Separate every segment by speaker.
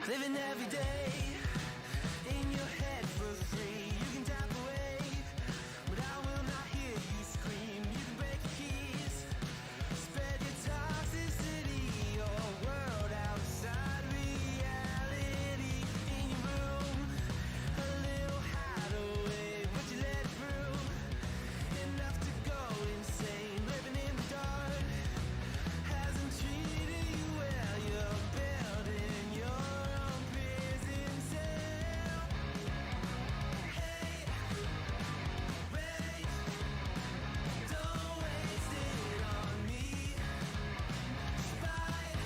Speaker 1: Living every day in your head for free. You can tap away, but I will not hear you scream. You can break your keys, spread your toxicity, your world outside reality. In your room, a little hideaway, but you let it through. Enough to go insane, living in the dark hasn't treated you well. You're building your own prison cell. Hey, wait, don't waste it on me. Spite,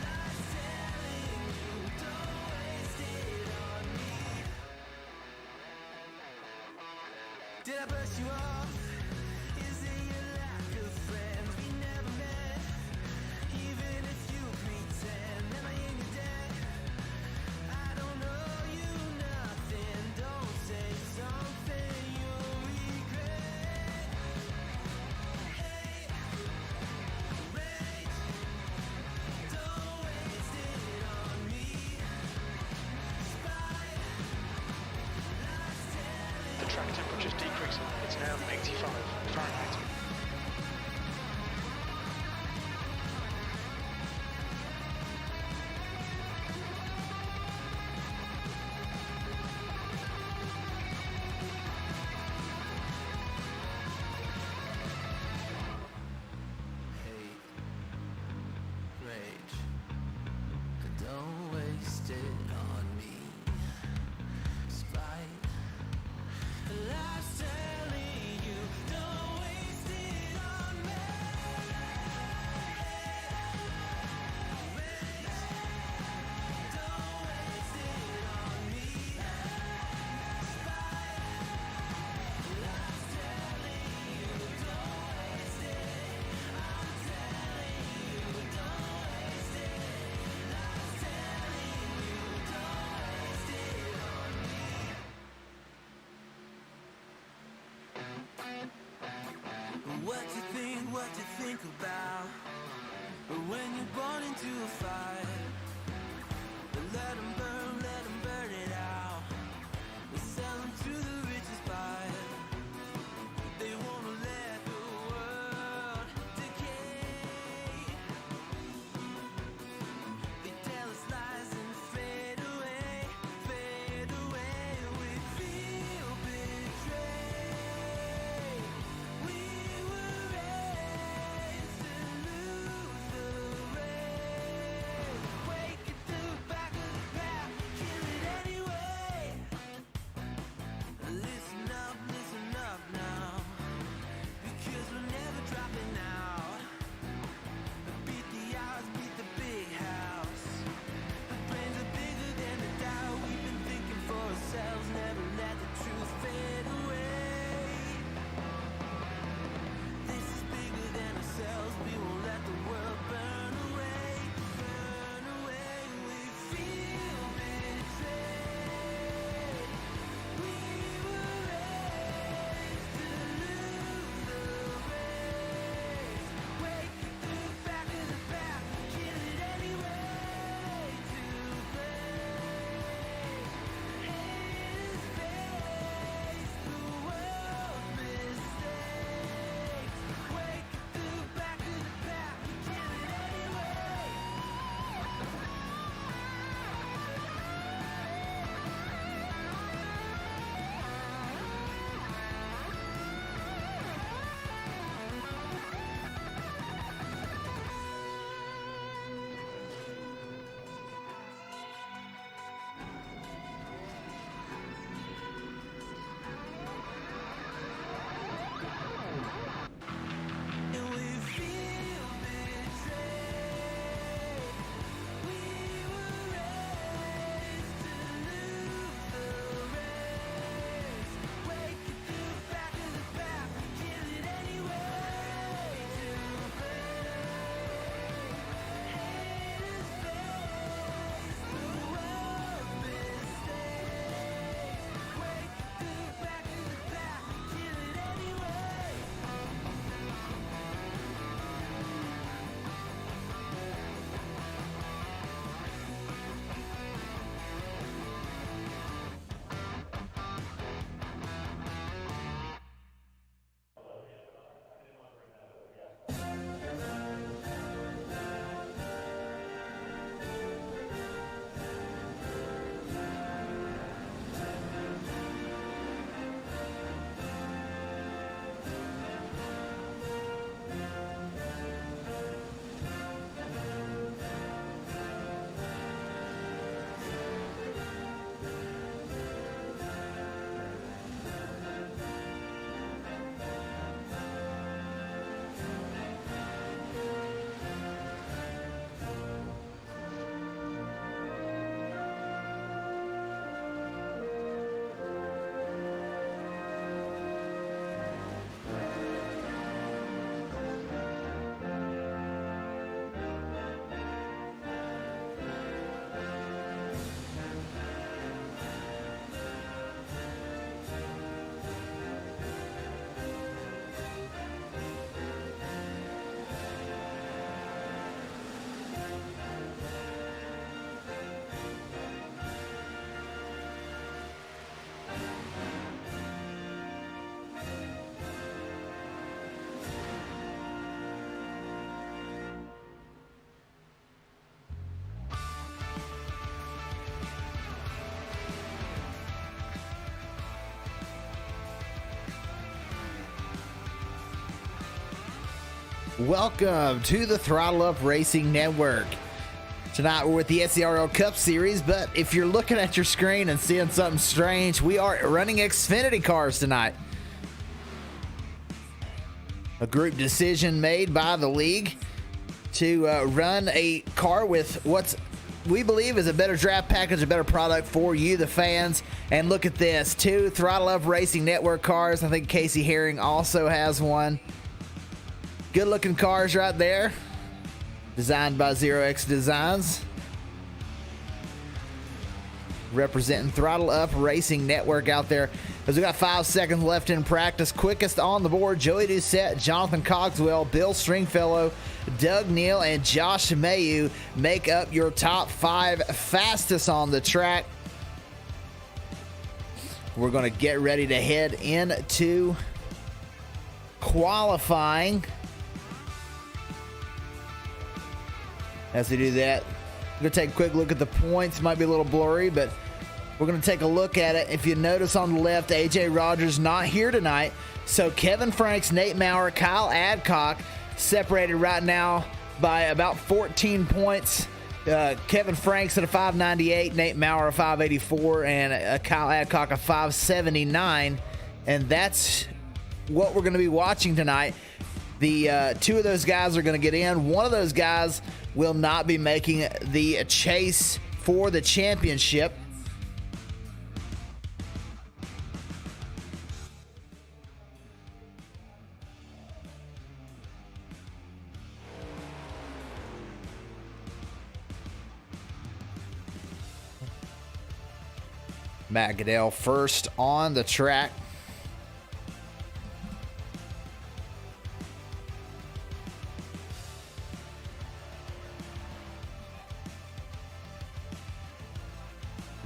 Speaker 1: life's telling you, don't waste it on me. Did I brush you off? Is it your lack of friends? We never met, even if you pretend. Am I in your debt? I don't owe you nothing. Don't say something you'll regret. Hey, wait, don't waste it on me. Spite, life's telling
Speaker 2: The track temperature's decreasing. It's now 85 Fahrenheit.
Speaker 1: hate, rage, but don't waste it on me. Spite, life's telling you, don't waste it on me. Rage, don't waste it on me. Spite, life's telling you, don't waste it. I'm telling you, don't waste it. Life's telling you, don't waste it on me. What you think about when you're born into a fire? Let 'em burn it out. We sell 'em to the richest buyer. They wanna let the world decay. They tell us lies and fade away. We feel betrayed. We were raised to lose the race. Wake at the back of the pack.
Speaker 3: Welcome to the Throttle Up Racing Network. Tonight we're with the SERL Cup Series, but if you're looking at your screen and seeing something strange, we are running Xfinity cars tonight. A group decision made by the league to run a car with what's we believe is a better draft package, a better product for you, the fans. And look at this, 2 Throttle Up Racing Network cars. I think Casey Herring also has one. Good looking cars right there. Designed by Zero X Designs. Representing Throttle Up Racing Network out there. As we got 5 seconds left in practice. Quickest on the board, Joey Doucette, Jonathan Cogswell, Bill Stringfellow, Doug Neal, and Josh Mayu make up your top 5 fastest on the track. We're going to get ready to head into qualifying. As we do that, we're going to take a quick look at the points. Might be a little blurry, but we're going to take a look at it. If you notice on the left, AJ Rogers not here tonight. So Kevin Franks, Nate Maurer, Kyle Adcock separated right now by about 14 points. Kevin Franks at a 598, Nate Maurer a 584, and Kyle Adcock a 579. And that's what we're going to be watching tonight. The 2 of those guys are going to get in. One of those guys will not be making the chase for the championship. Matt Goodell first on the track.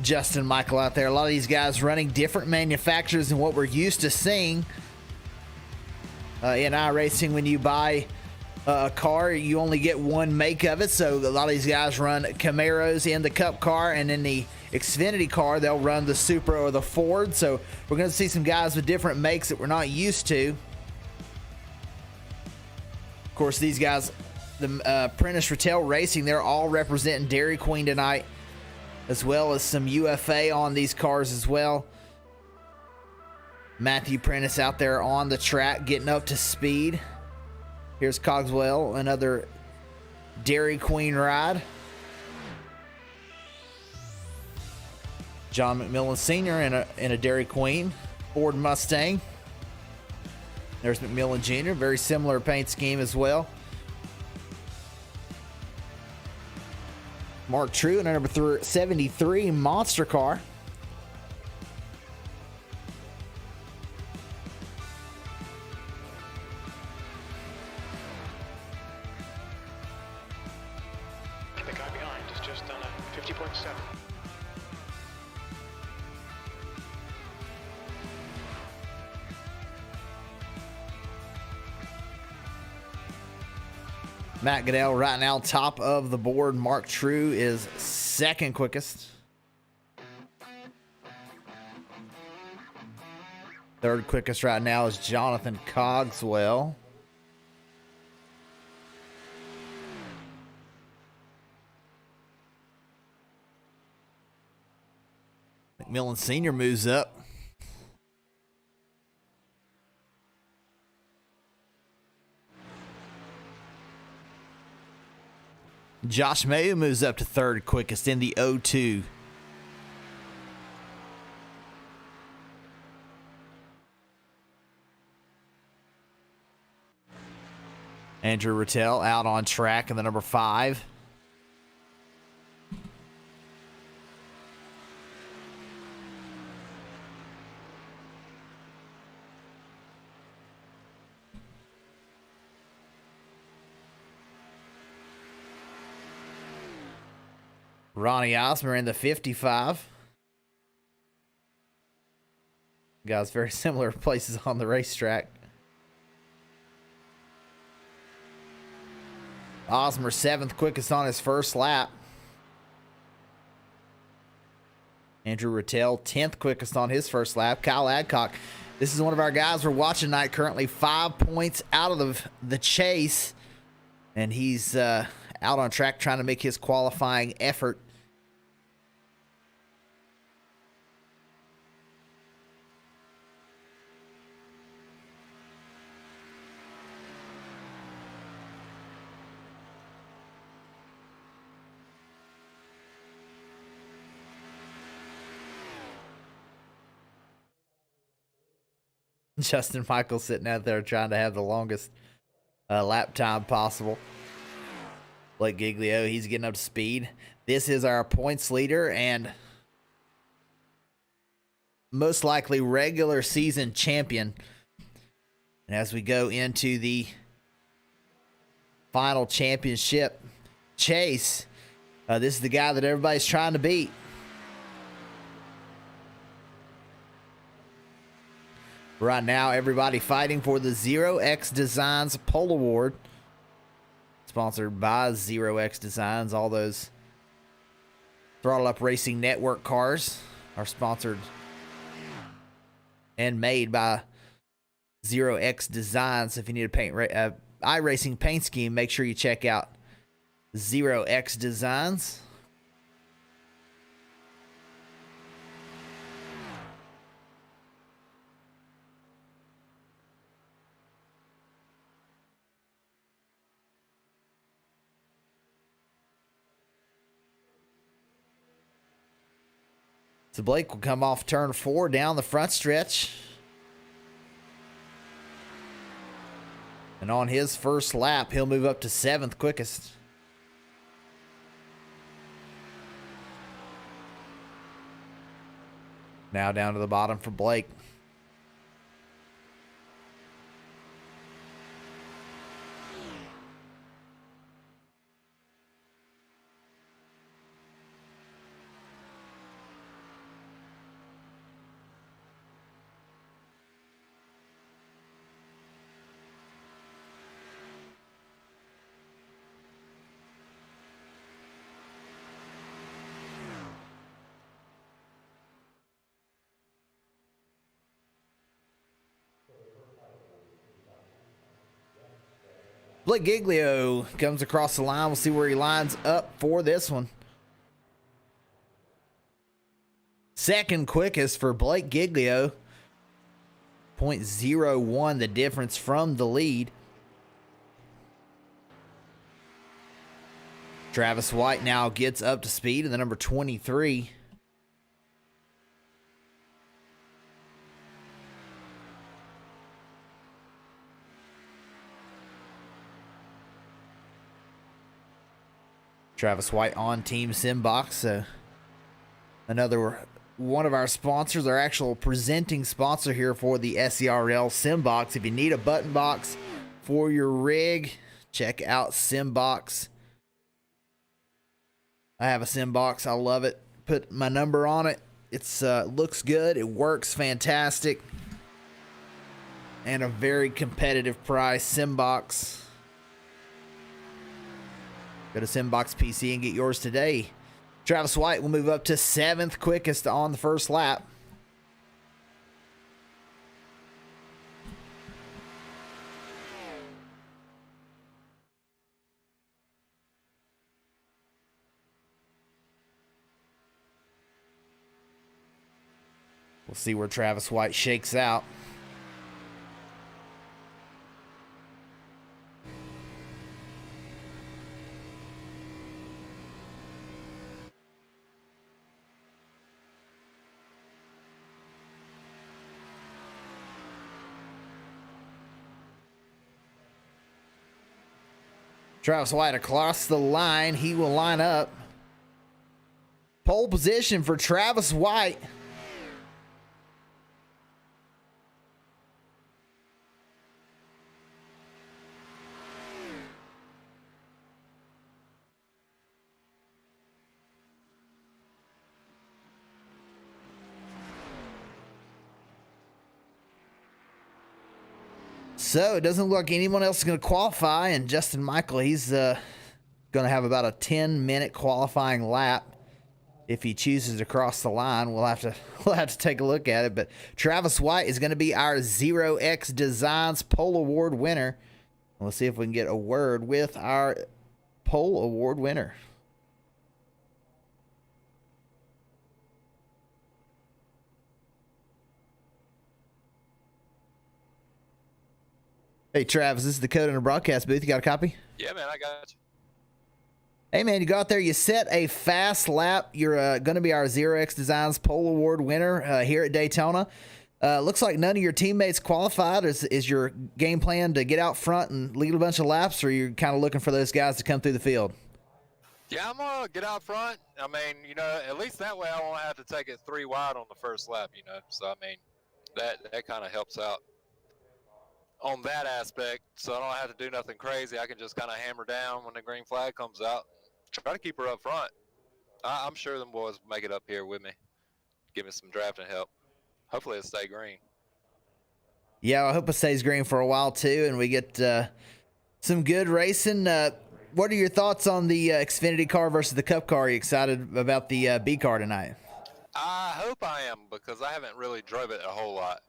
Speaker 3: Justin Michael out there. A lot of these guys running different manufacturers than what we're used to seeing in iRacing. When you buy a car, you only get one make of it. So a lot of these guys run Camaros in the Cup car, and in the Xfinity car, they'll run the Supra or the Ford. So we're going to see some guys with different makes that we're not used to. Of course, these guys, the Prentice Retail Racing, they're all representing Dairy Queen tonight, as well as some UFA on these cars as well. Matthew Prentice out there on the track getting up to speed. Here's Cogswell, another Dairy Queen ride. John McMillan Sr. in a Dairy Queen Ford Mustang. There's McMillan Jr., very similar paint scheme as well. Mark True in a number 73 monster car.
Speaker 2: The guy behind has just done a 50.7.
Speaker 3: Matt Goodell right now top of the board. Mark True is second quickest. Third quickest right now is Jonathan Cogswell. McMillan Sr. moves up. Josh Mayu moves up to third quickest in the 02. Andrew Rattel out on track in the number 5. Ronnie Osmer in the 55. Guys, very similar places on the racetrack. Osmer 7th quickest on his first lap. Andrew Rattel 10th quickest on his first lap. Kyle Adcock This is one of our guys we're watching tonight, currently 5 points out of the chase. And he's out on track trying to make his qualifying effort. Justin Michael sitting out there trying to have the longest lap time possible. Blake Giglio, he's getting up to speed. This is our points leader and most likely regular season champion. And as we go into the final championship chase, this is the guy that everybody's trying to beat. Right now, everybody fighting for the 0X Designs Pole Award. Sponsored by 0X Designs. All those Throttle Up Racing Network cars are sponsored and made by 0X Designs. If you need a paint iRacing paint scheme, make sure you check out 0X Designs. So Blake will come off turn 4 down the front stretch. And on his first lap, he'll move up to 7th quickest. Now down to the bottom for Blake. Blake Giglio comes across the line. We'll see where he lines up for this one. Second quickest for Blake Giglio. 0.01 the difference from the lead. Travis White now gets up to speed in the number 23. Travis White on Team Simbox. So another one of our sponsors, our actual presenting sponsor here for the SERL Simbox. If you need a button box for your rig, check out Simbox. I have a Simbox. I love it. Put my number on it. It's looks good. It works fantastic. And a very competitive price. Simbox. Go to Simbox PC and get yours today. Travis White will move up to 7th quickest on the first lap. We'll see where Travis White shakes out. Travis White across the line. He will line up. Pole position for Travis White. So it doesn't look like anyone else is going to qualify, and Justin Michael, he's going to have about a 10-minute qualifying lap. If he chooses to cross the line, we'll have to take a look at it. But Travis White is going to be our 0X Designs Pole Award winner. We'll see if we can get a word with our Pole Award winner. Hey, Travis, this is the code in the broadcast booth. You got a copy?
Speaker 2: Yeah, man, I got you.
Speaker 3: Hey, man, you go out there, you set a fast lap. You're going to be our 0X Designs Pole Award winner here at Daytona. Looks like none of your teammates qualified. Is your game plan to get out front and lead a bunch of laps, or you're kind of looking for those guys to come through the field?
Speaker 2: Yeah, I'm going to get out front. I mean, you know, at least that way I won't have to take it 3 wide on the first lap, you know. So, I mean, that kind of helps out on that aspect. So I don't have to do nothing crazy. I can just kind of hammer down when the green flag comes out. Try to keep her up front. I'm sure them boys will make it up here with me. Give me some drafting help. Hopefully it'll stay green.
Speaker 3: Yeah, I hope it stays green for a while too, and we get some good racing. What are your thoughts on the Xfinity car versus the Cup car? Are you excited about the B car tonight?
Speaker 2: I hope I am, because I haven't really drove it a whole lot.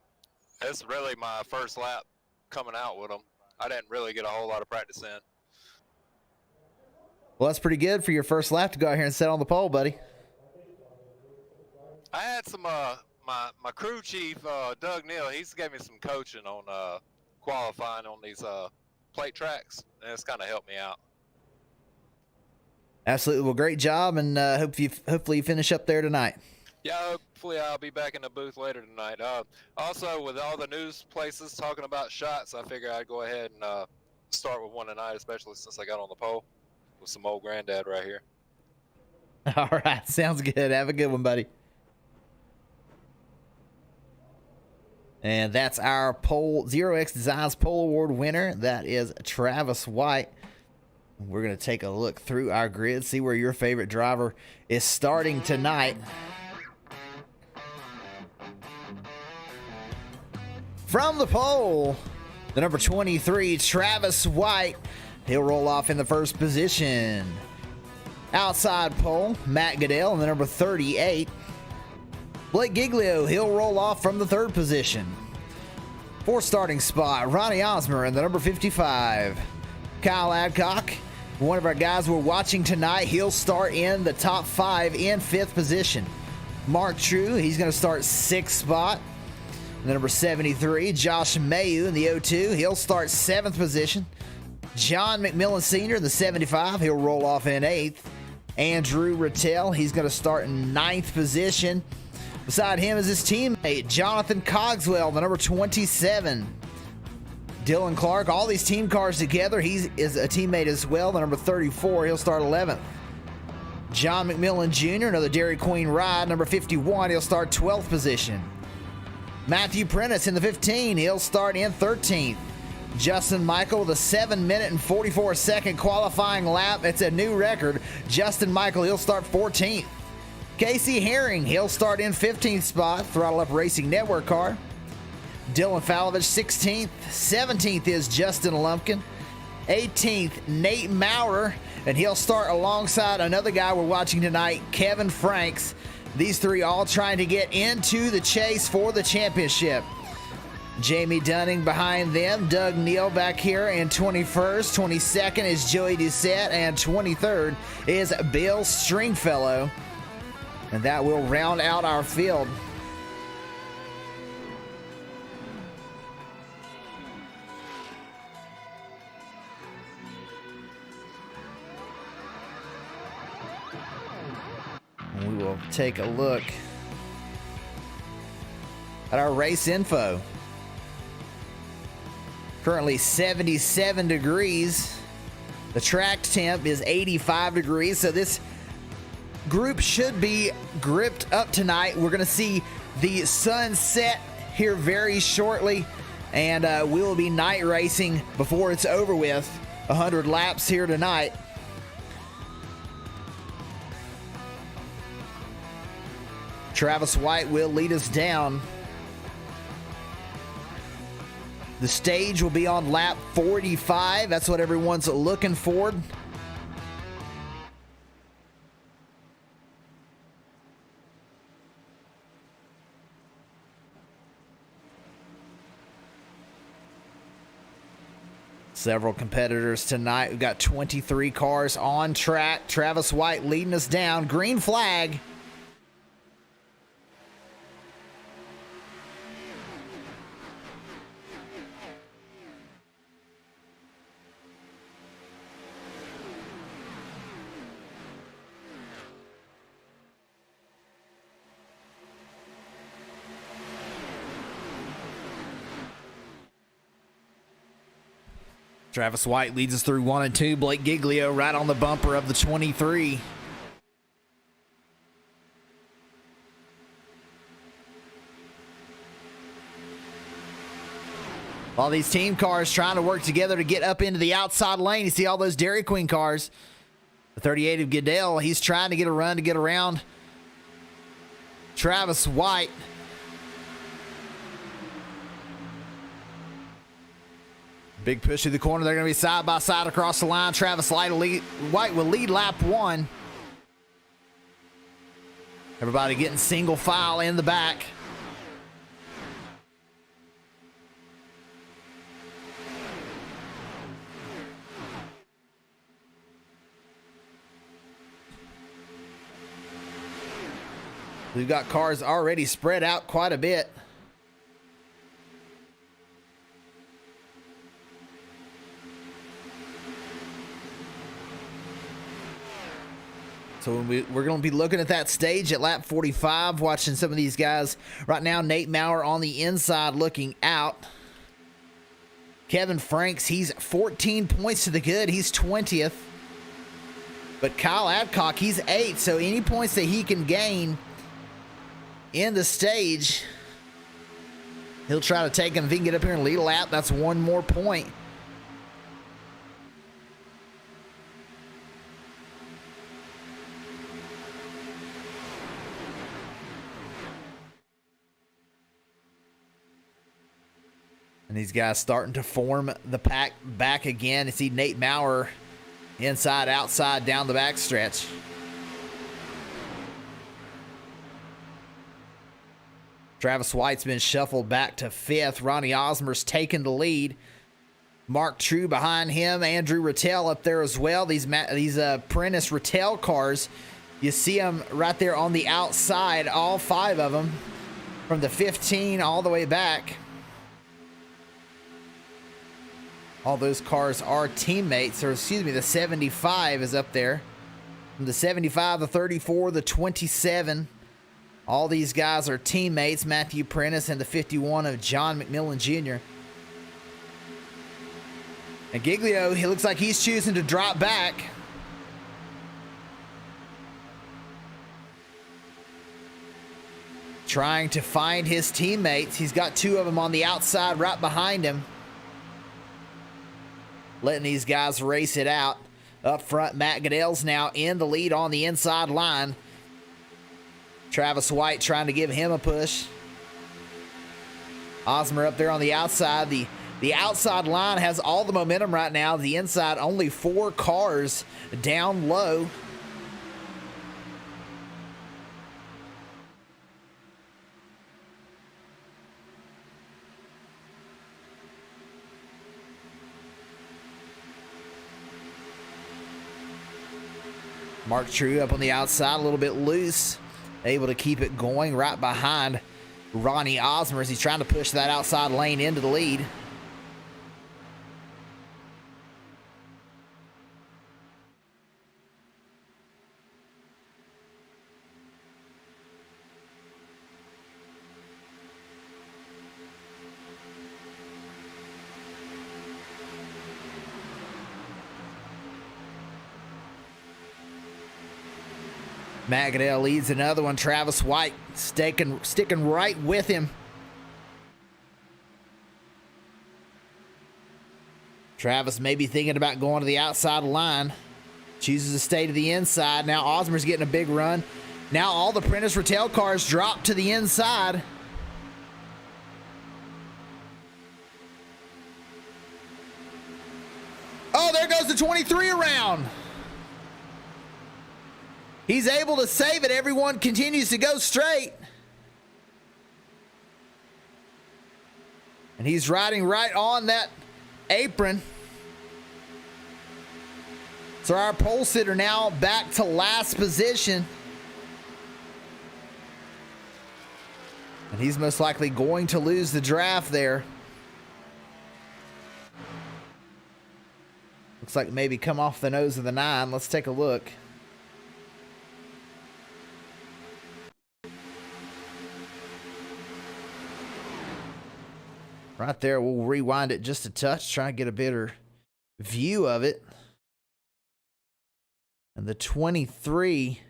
Speaker 2: It's really my first lap coming out with them. I didn't really get a whole lot of practice in.
Speaker 3: Well, that's pretty good for your first lap to go out here and sit on the pole, buddy.
Speaker 2: I had some my crew chief Doug Neal. He's gave me some coaching on qualifying on these plate tracks, and it's kind of helped me out.
Speaker 3: Absolutely. Well, great job, and hopefully you finish up there tonight.
Speaker 2: Yeah, hopefully I'll be back in the booth later tonight. Also, with all the news places talking about shots, I figure I'd go ahead and start with one tonight, especially since I got on the pole with some old granddad right here.
Speaker 3: All right. Sounds good. Have a good one, buddy. And that's our pole 0X Designs Pole Award winner. That is Travis White. We're going to take a look through our grid, see where your favorite driver is starting tonight. From the pole, the number 23, Travis White. He'll roll off in the first position. Outside pole, Matt Goodell in the number 38. Blake Giglio, he'll roll off from the third position. Fourth starting spot, Ronnie Osmer in the number 55. Kyle Adcock, one of our guys we're watching tonight, he'll start in the top 5 in 5th position. Mark True, he's going to start 6th spot. The number 73, Josh Mayu in the 02, he'll start 7th position. John McMillan Sr. in the 75, he'll roll off in 8th. Andrew Rattel, he's going to start in 9th position. Beside him is his teammate, Jonathan Cogswell, the number 27. Dylan Clark, all these team cars together, he is a teammate as well, the number 34, he'll start 11th. John McMillan Jr., another Dairy Queen ride, number 51, he'll start 12th position. Matthew Prentice in the 15, he'll start in 13th. Justin Michael with a 7-minute and 44-second qualifying lap. It's a new record. Justin Michael, he'll start 14th. Casey Herring, he'll start in 15th spot. Throttle Up Racing Network car. Dylan Falovich, 16th. 17th is Justin Lumpkin. 18th, Nate Maurer, and he'll start alongside another guy we're watching tonight, Kevin Franks. These three all trying to get into the chase for the championship. Jamie Dunning behind them. Doug Neal back here in 21st. 22nd is Joey Doucette. And 23rd is Bill Stringfellow. And that will round out our field. And we will take a look at our race info. Currently 77 degrees. The track temp is 85 degrees. So this group should be gripped up tonight. We're going to see the sun set here very shortly. And we will be night racing before it's over with. 100 laps here tonight. Travis White will lead us down. The stage will be on lap 45. That's what everyone's looking for. Several competitors tonight. We've got 23 cars on track. Travis White leading us down. Green flag. Travis White leads us through 1 and 2. Blake Giglio right on the bumper of the 23. All these team cars trying to work together to get up into the outside lane. You see all those Dairy Queen cars. The 38 of Goodell, he's trying to get a run to get around Travis White. Big push through the corner. They're going to be side by side across the line. Travis White will lead lap 1. Everybody getting single file in the back. We've got cars already spread out quite a bit. So we're going to be looking at that stage at lap 45, watching some of these guys. Right now, Nate Maurer on the inside looking out. Kevin Franks, he's 14 points to the good. He's 20th. But Kyle Adcock, he's 8th. So any points that he can gain in the stage, he'll try to take them. If he can get up here and lead a lap, that's one more point. And these guys starting to form the pack back again. You see Nate Maurer inside, outside, down the back stretch. Travis White's been shuffled back to 5th. Ronnie Osmer's taken the lead. Mark True behind him. Andrew Rattel up there as well. These Prentice Rattel cars, you see them right there on the outside, all 5 of them, from the 15 all the way back. All those cars are teammates, or excuse me, the 75 is up there. From the 75, the 34, the 27. All these guys are teammates. Matthew Prentice and the 51 of John McMillan Jr. And Giglio, he looks like he's choosing to drop back. Trying to find his teammates. He's got 2 of them on the outside right behind him. Letting these guys race it out. Up front, Matt Goodell's now in the lead on the inside line. Travis White trying to give him a push. Osmer up there on the outside. The outside line has all the momentum right now. The inside, only 4 cars down low. Mark True up on the outside, a little bit loose. Able to keep it going right behind Ronnie Osmer as he's trying to push that outside lane into the lead. Matt Goodell leads another one. Travis White sticking right with him. Travis may be thinking about going to the outside line. Chooses to stay to the inside. Now Osmer's getting a big run. Now all the Prentice Rattel cars drop to the inside. Oh, there goes the 23 around. He's able to save it. Everyone continues to go straight. And he's riding right on that apron. So our pole sitter now back to last position. And he's most likely going to lose the draft there. Looks like maybe come off the nose of the 9. Let's take a look. Right there, we'll rewind it just a touch, try and get a better view of it. And the 23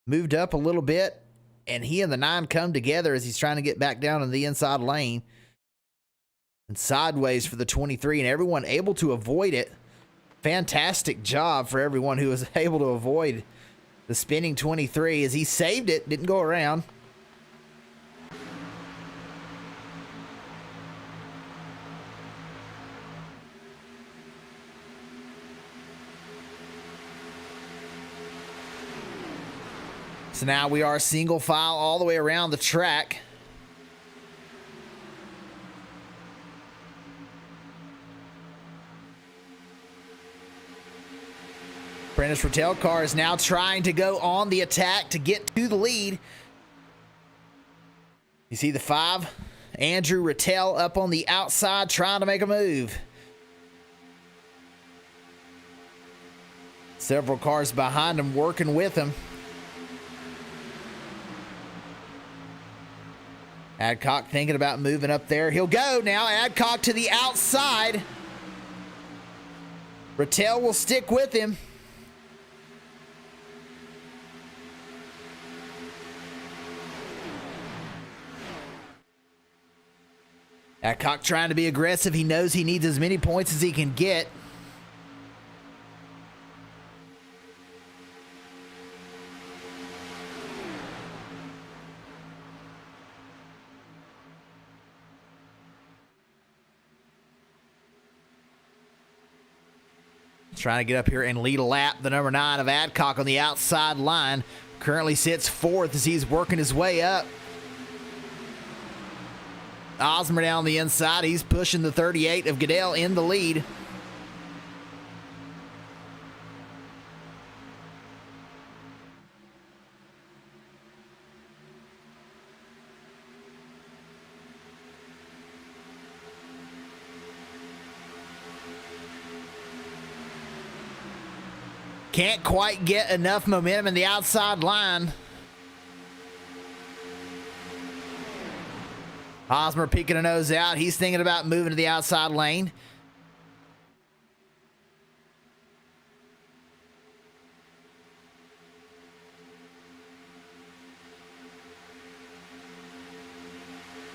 Speaker 3: moved up a little bit, and he and the 9 come together as he's trying to get back down in the inside lane. And sideways for the 23, and everyone able to avoid it. Fantastic job for everyone who was able to avoid the spinning 23 as he saved it, didn't go around. So now we are single file all the way around the track. Prentice Rattel car is now trying to go on the attack to get to the lead. You see the 5, Andrew Rattel up on the outside trying to make a move. Several cars behind him working with him. Adcock thinking about moving up there. He'll go now. Adcock to the outside. Rattel will stick with him. Adcock trying to be aggressive. He knows he needs as many points as he can get. Trying to get up here and lead a lap. The number 9 of Adcock on the outside line currently sits 4th as he's working his way up. Osmer down the inside. He's pushing the 38 of Goodell in the lead. Can't quite get enough momentum in the outside line. Osmer peeking a nose out. He's thinking about moving to the outside lane.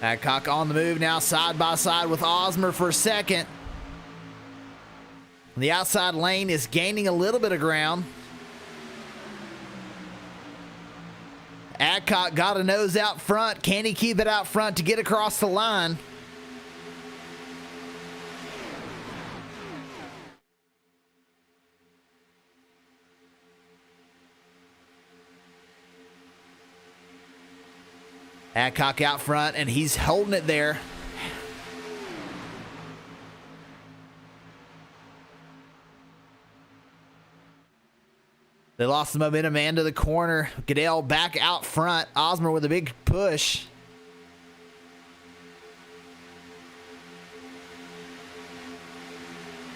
Speaker 3: Adcock on the move now, side by side with Osmer for a second. The outside lane is gaining a little bit of ground. Adcock got a nose out front. Can he keep it out front to get across the line? Adcock out front, and he's holding it there. They lost the momentum into the corner. Goodell back out front. Osmer with a big push.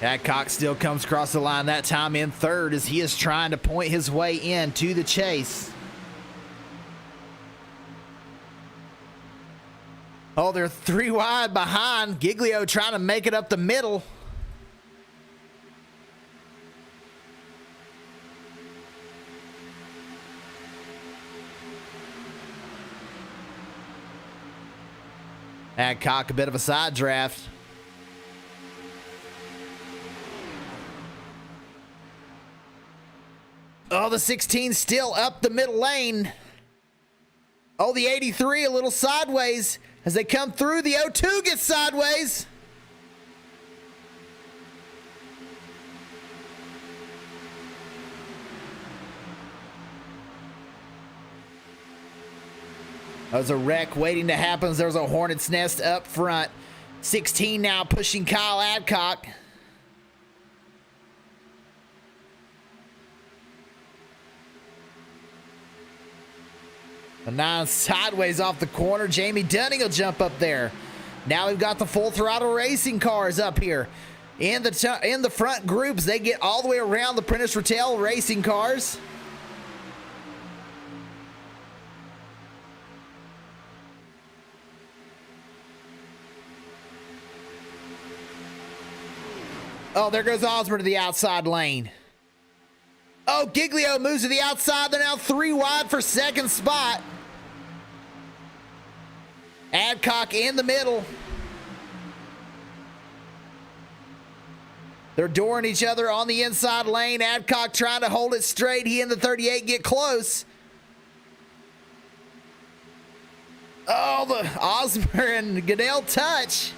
Speaker 3: Adcock still comes across the line, that time in 3rd as he is trying to point his way in to the chase. Oh, they're 3 wide behind. Giglio trying to make it up the middle. Adcock a bit of a side draft. Oh, the 16 still up the middle lane. Oh, the 83 a little sideways as they come through. The 02 gets sideways. That was a wreck waiting to happen. There was a hornet's nest up front. 16 now pushing Kyle Adcock. The 9 sideways off the corner. Jamie Dunning will jump up there. Now we've got the Full Throttle Racing cars up here. In the front groups, they get all the way around the Prentice Rattel Racing cars. Oh, there goes Osmer to the outside lane. Oh, Giglio moves to the outside. They're now 3 wide for second spot. Adcock in the middle. They're dooring each other on the inside lane. Adcock trying to hold it straight. He and the 38 get close. Oh, the Osmer and Goodell touch.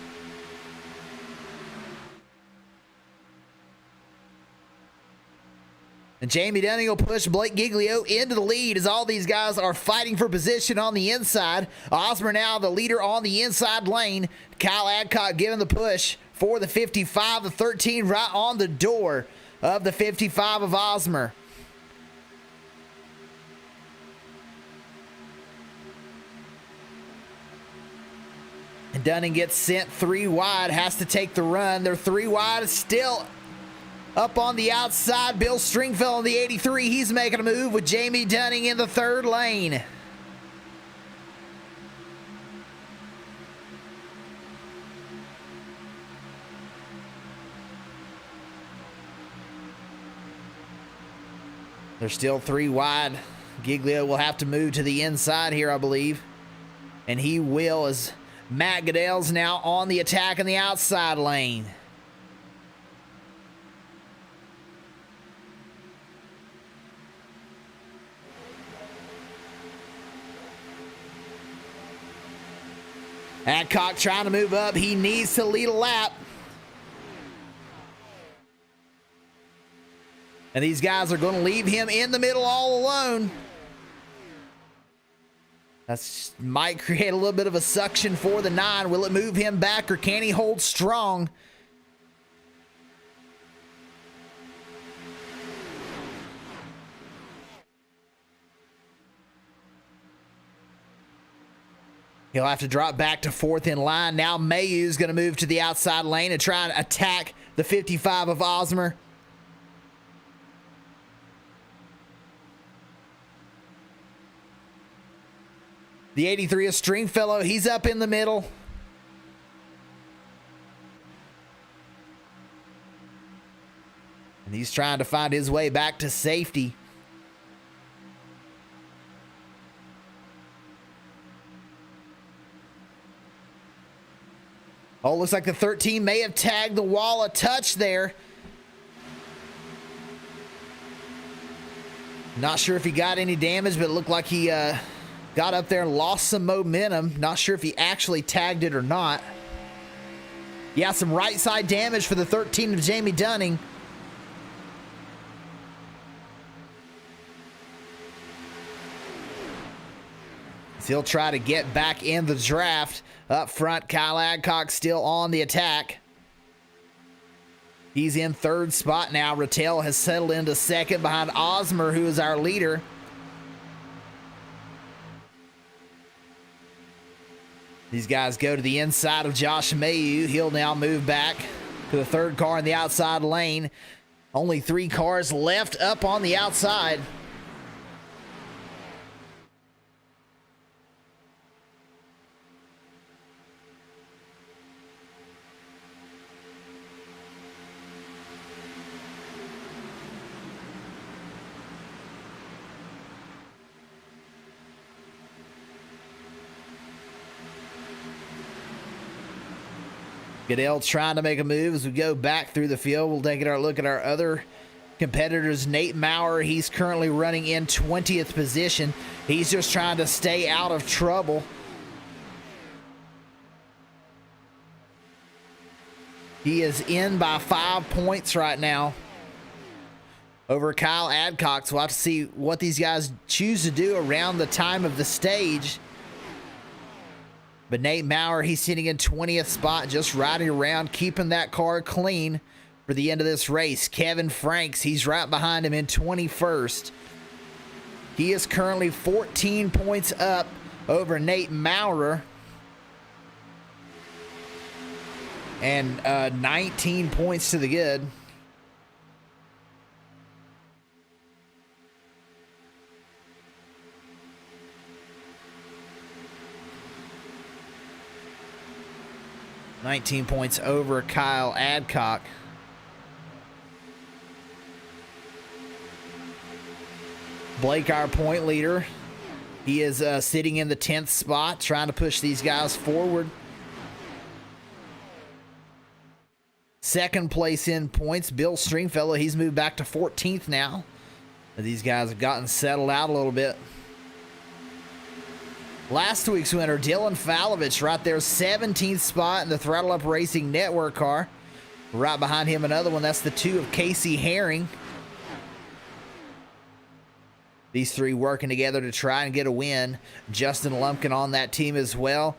Speaker 3: And Jamie Dunning will push Blake Giglio into the lead as all these guys are fighting for position on the inside. Osmer now the leader on the inside lane. Kyle Adcock giving the push for the 55, the 13 right on the door of the 55 of Osmer. And Dunning gets sent 3 wide, has to take the run. They're 3 wide still. Up on the outside, Bill Stringfellow in the 83. He's making a move with Jamie Dunning in the 3rd lane. They're still 3 wide. Giglio will have to move to the inside here, I believe. And he will, as Matt Goodell's now on the attack in the outside lane. Adcock trying to move up. He needs to lead a lap. And these guys are going to leave him in the middle all alone. That might create a little bit of a suction for the 9. Will it move him back or can he hold strong? He'll have to drop back to 4th in line. Now Mayhew's going to move to the outside lane and try and attack the 55 of Osmer. The 83 of Stringfellow, he's up in the middle. And he's trying to find his way back to safety. Oh, looks like the 13 may have tagged the wall a touch there. Not sure if he got any damage, but it looked like he got up there and lost some momentum. Not sure if he actually tagged it or not. Yeah, some right side damage for the 13 of Jamie Dunning. So he'll try to get back in the draft. Up front, Kyle Adcock still on the attack. He's in 3rd spot now. Rattel has settled into 2nd behind Osmer, who is our leader. These guys go to the inside of Josh Mayhew. He'll now move back to the 3rd car in the outside lane. Only 3 cars left up on the outside. Goodell trying to make a move as we go back through the field. We'll take a look at our other competitors. Nate Maurer, he's currently running in 20th position. He's just trying to stay out of trouble. He is in by 5 points right now over Kyle Adcock. So we'll have to see what these guys choose to do around the time of the stage. But Nate Maurer, he's sitting in 20th spot, just riding around, keeping that car clean for the end of this race. Kevin Franks, he's right behind him in 21st. He is currently 14 points up over Nate Maurer. And 19 points to the good. $19 points over Kyle Adcock. Blake, our point leader, he is sitting in the 10th spot, trying to push these guys forward. Second place in points, Bill Stringfellow, he's moved back to 14th now. These guys have gotten settled out a little bit. Last week's winner, Dylan Falovich, right there, 17th spot in the Throttle Up Racing Network car. Right behind him, another one. That's the 2 of Casey Herring. These three working together to try and get a win. Justin Lumpkin on that team as well.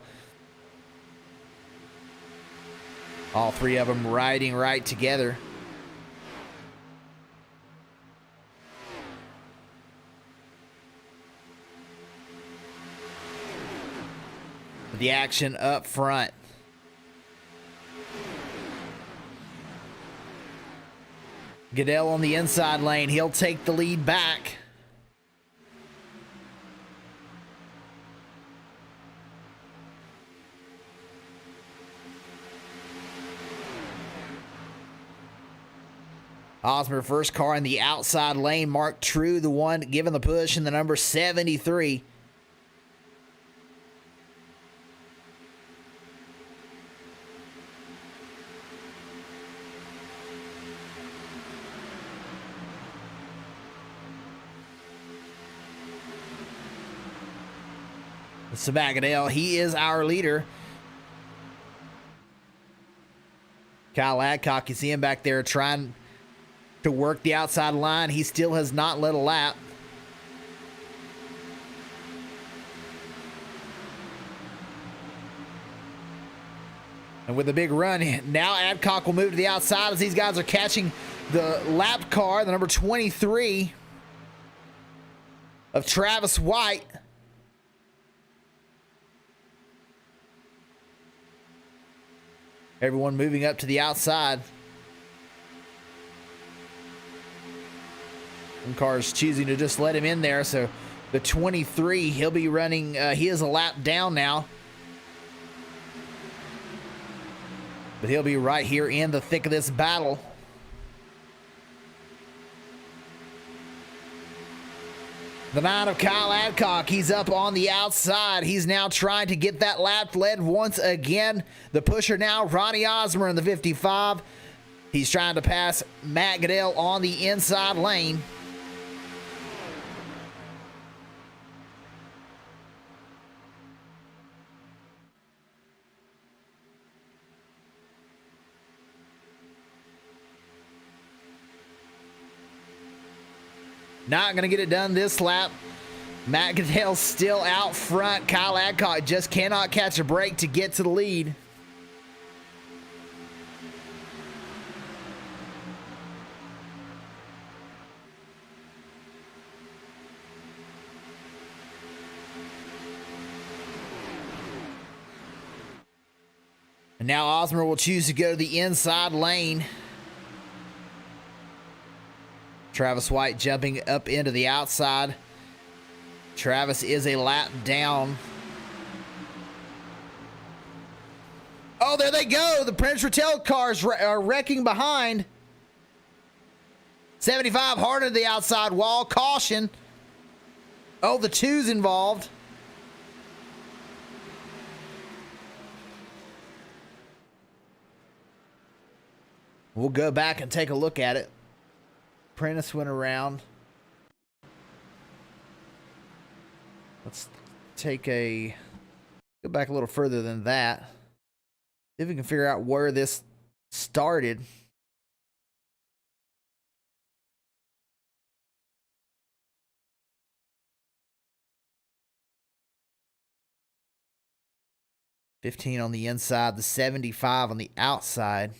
Speaker 3: All three of them riding right together. The action up front. Goodell on the inside lane. He'll take the lead back. Osmer, first car in the outside lane. Mark True, the one giving the push in the number 73. Sabagdale, he is our leader. Kyle Adcock, you see him back there trying to work the outside line. He still has not led a lap. And with a big run, now Adcock will move to the outside as these guys are catching the lap car, the number 23 of Travis White. Everyone moving up to the outside. Some cars choosing to just let him in there. So the 23, he'll be running, he is a lap down now. But he'll be right here in the thick of this battle. The 9 of Kyle Adcock, he's up on the outside. He's now trying to get that lap led once again. The pusher now, Ronnie Osmer in the 55. He's trying to pass Matt Goodell on the inside lane. Not going to get it done this lap. Matt Goodell still out front. Kyle Adcock just cannot catch a break to get to the lead. And now Osmer will choose to go to the inside lane. Travis White jumping up into the outside. Travis is a lap down. Oh, there they go. The Prince Rattel cars are wrecking behind. 75 hard to the outside wall. Caution. Oh, the 2's involved. We'll go back and take a look at it. Prentice went around. Let's take a go back a little further than that. See if we can figure out where this started. 15 on the inside, the 75 on the outside.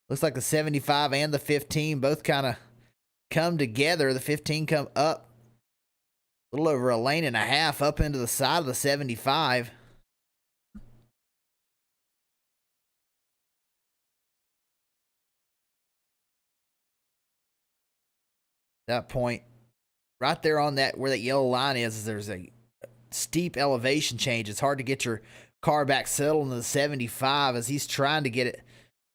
Speaker 3: Looks like the 75 and the 15 both kind of come together. The 15 come up a little over a lane and a half up into the side of the 75. That point, right there on that where that yellow line is there's a steep elevation change. It's hard to get your car back settled in the 75. As he's trying to get it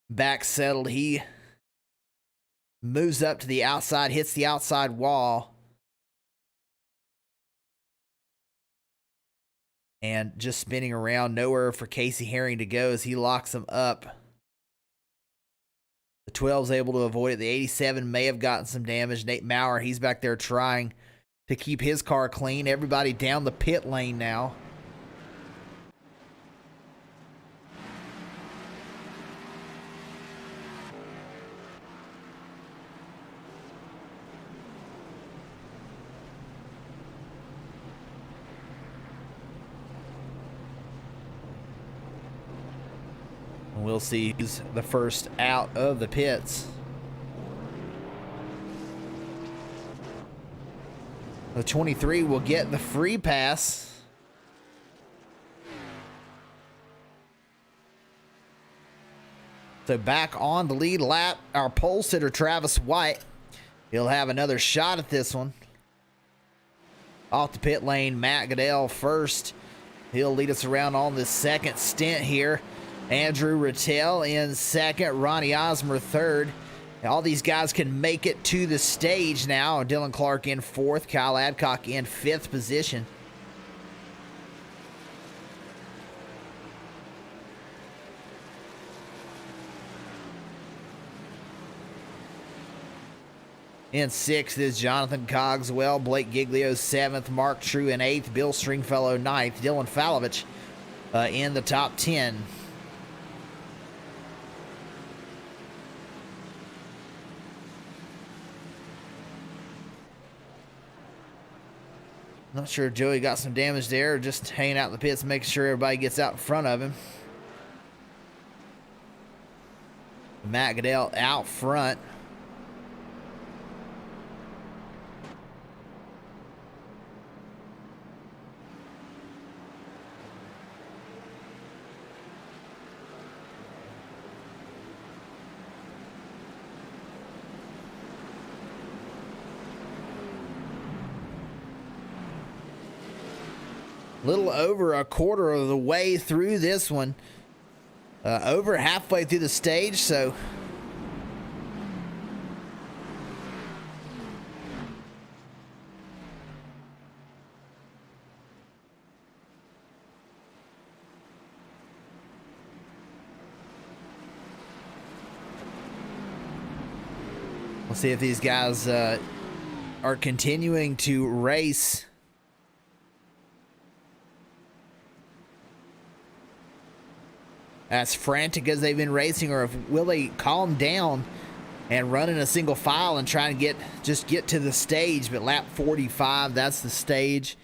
Speaker 3: back settled, he moves up to the outside, hits the outside wall, and just spinning around, nowhere for Casey Herring to go as he locks him up. The 12's able to avoid it. The 87 may have gotten some damage. Nate Maurer, he's back there trying to keep his car clean. Everybody down the pit lane now. We'll see who's the first out of the pits. The 23 will get the free pass. So back on the lead lap, our pole sitter Travis White. He'll have another shot at this one. Off the pit lane, Matt Goodell first. He'll lead us around on this second stint here. Andrew Rattel in second, Ronnie Osmer third. All these guys can make it to the stage now. Dylan Clark in fourth, Kyle Adcock in fifth position. In sixth is Jonathan Cogswell, Blake Giglio seventh, Mark True in eighth, Bill Stringfellow ninth, Dylan Falovich in the top 10. Not sure if Joey got some damage there or just hanging out in the pits, making sure everybody gets out in front of him. Matt Goodell out front. Little over a quarter of the way through this one. Over halfway through the stage, so we'll see if these guys are continuing to race. As frantic as they've been racing, or if will they calm down and run in a single file and try and just get to the stage. But lap 45, that's the stage.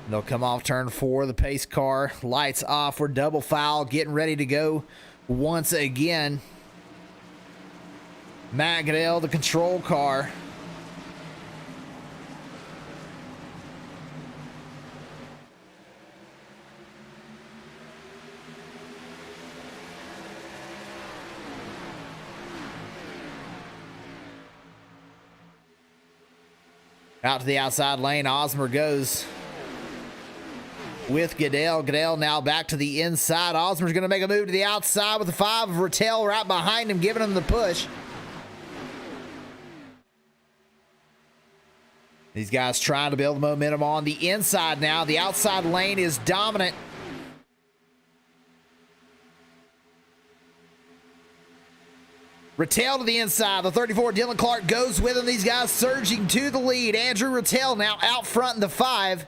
Speaker 3: They'll come off turn 4, the pace car, lights off, we're double foul, getting ready to go once again. Matt Goodell, the control car. Out to the outside lane, Osmer goes with Goodell. Goodell now back to the inside. Osmer's going to make a move to the outside with the 5 of Rattel right behind him, giving him the push. These guys trying to build momentum on the inside now. The outside lane is dominant. Rattel to the inside. The 34, Dylan Clark, goes with him. These guys surging to the lead. Andrew Rattel now out front in the 5.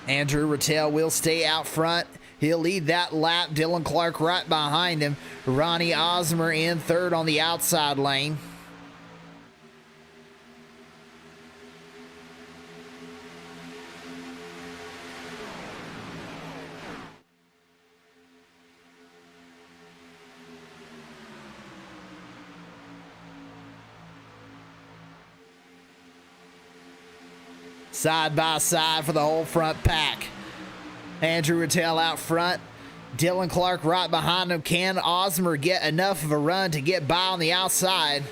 Speaker 3: Andrew Rattel will stay out front. He'll lead that lap. Dylan Clark right behind him. Ronnie Osmer in third on the outside lane. Side by side for the whole front pack. Andrew Rattel out front. Dylan Clark right behind him. Can Osmer get enough of a run to get by on the outside?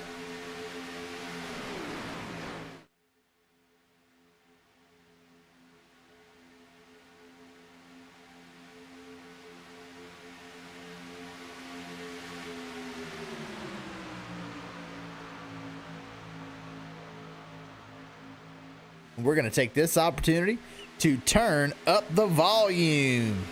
Speaker 3: We're going to take this opportunity to turn up the volume.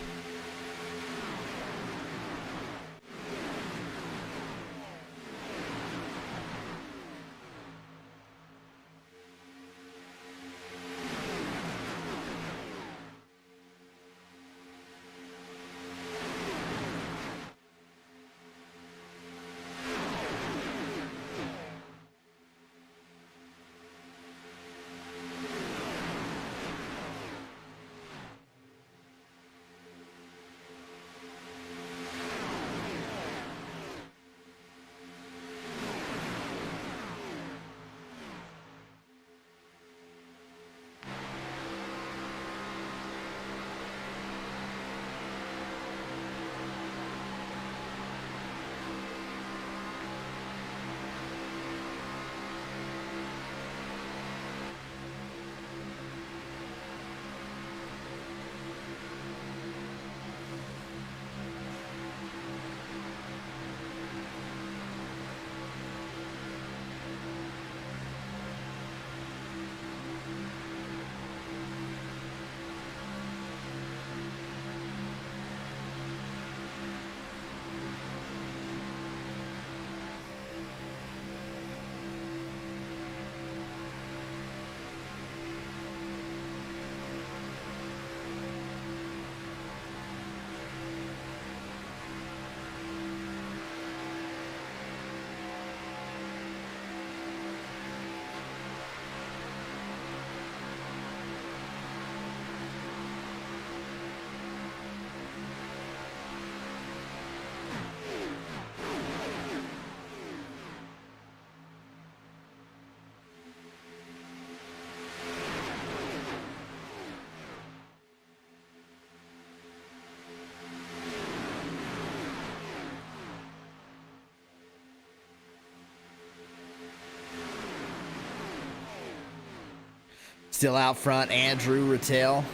Speaker 3: Still out front, Andrew Rattel.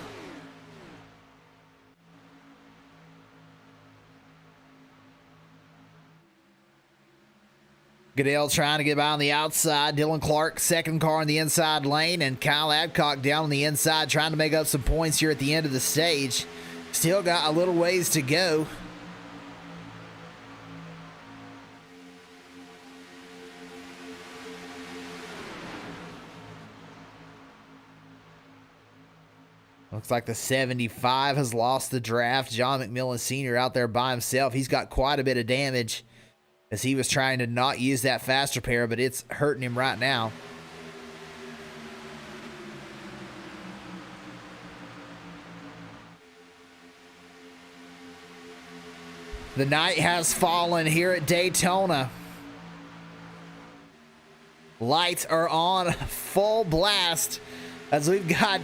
Speaker 3: Goodell trying to get by on the outside. Dylan Clark, second car in the inside lane, and Kyle Adcock down on the inside trying to make up some points here at the end of the stage. Still got a little ways to go. Looks like the 75 has lost the draft. John McMillan Sr. out there by himself. He's got quite a bit of damage as he was trying to not use that fast repair, but it's hurting him right now. The night has fallen here at Daytona. Lights are on full blast as we've got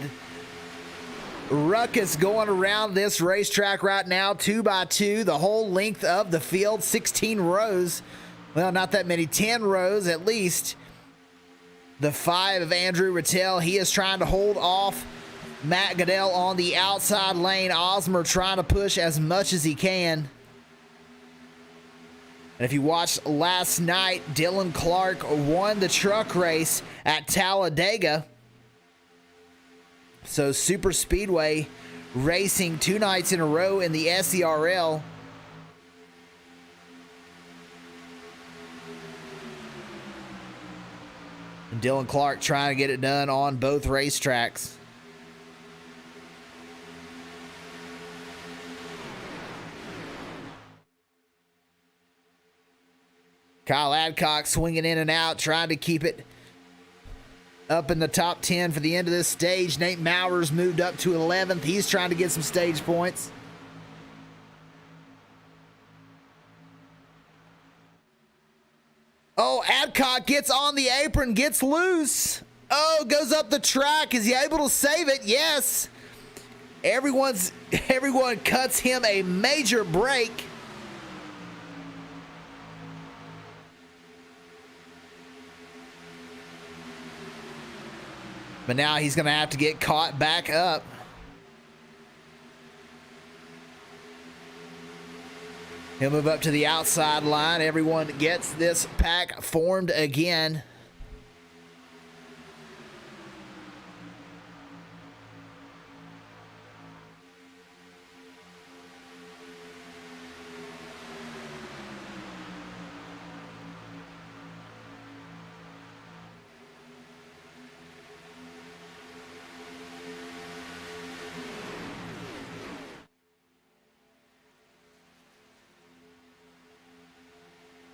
Speaker 3: ruckus going around this racetrack right now, 2x2, the whole length of the field, 16 rows. Well, not that many, 10 rows at least. the 5 of Andrew Rattel. He is trying to hold off Matt Goodell on the outside lane. Osmer trying to push as much as he can. And if you watched last night, Dylan Clark won the truck race at Talladega. So super speedway racing 2 nights in a row in the SERL. And Dylan Clark trying to get it done on both racetracks. Kyle Adcock swinging in and out, trying to keep it up in the top 10 for the end of this stage. Nate Mowers moved up to 11th. He's trying to get some stage points. Oh, Adcock gets on the apron, gets loose. Oh, goes up the track. Is he able to save it? Yes. Everyone cuts him a major break. But now he's going to have to get caught back up. He'll move up to the outside line. Everyone gets this pack formed again.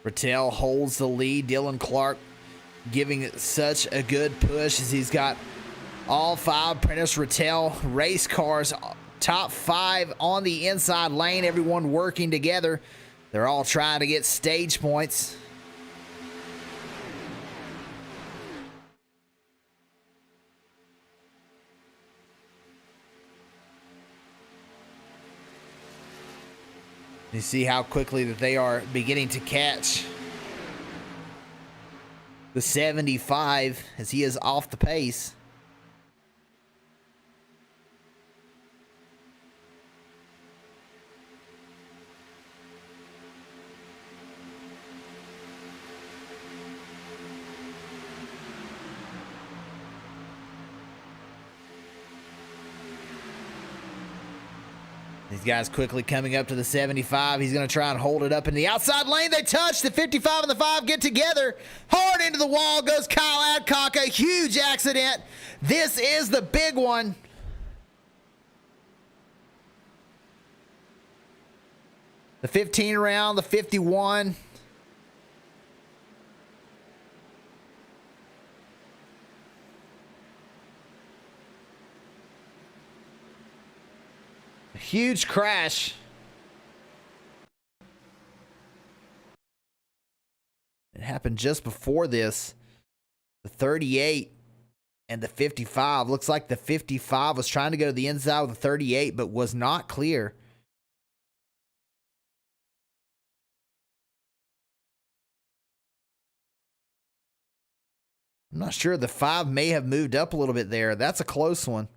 Speaker 3: Rattel holds the lead. Dylan Clark giving it such a good push as he's got all 5 Prentice Rattel race cars, top 5 on the inside lane. Everyone working together. They're all trying to get stage points. You see how quickly that they are beginning to catch the 75 as he is off the pace. These guys quickly coming up to the 75. He's going to try and hold it up in the outside lane. They touch. The 55 and the 5 get together. Hard into the wall goes Kyle Adcock. A huge accident. This is the big one. The 15 around, the 51. Huge crash. It happened just before this. The 38 and the 55. Looks like the 55 was trying to go to the inside with the 38, but was not clear. I'm not sure. The 5 may have moved up a little bit there. That's a close one.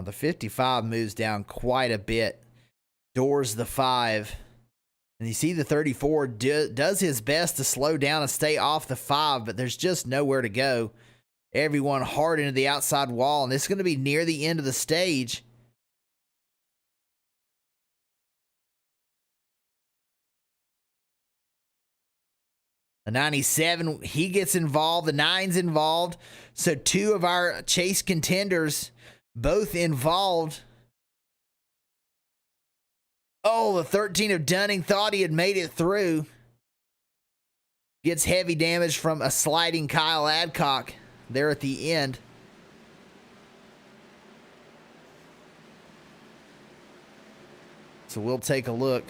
Speaker 3: The 55 moves down quite a bit. Doors the 5. And you see the 34 does his best to slow down and stay off the 5, but there's just nowhere to go. Everyone hard into the outside wall, and this is going to be near the end of the stage. The 97, he gets involved. The 9's involved. So 2 of our chase contenders both involved. Oh, the 13 of Dunning thought he had made it through. Gets heavy damage from a sliding Kyle Adcock there at the end. So we'll take a look.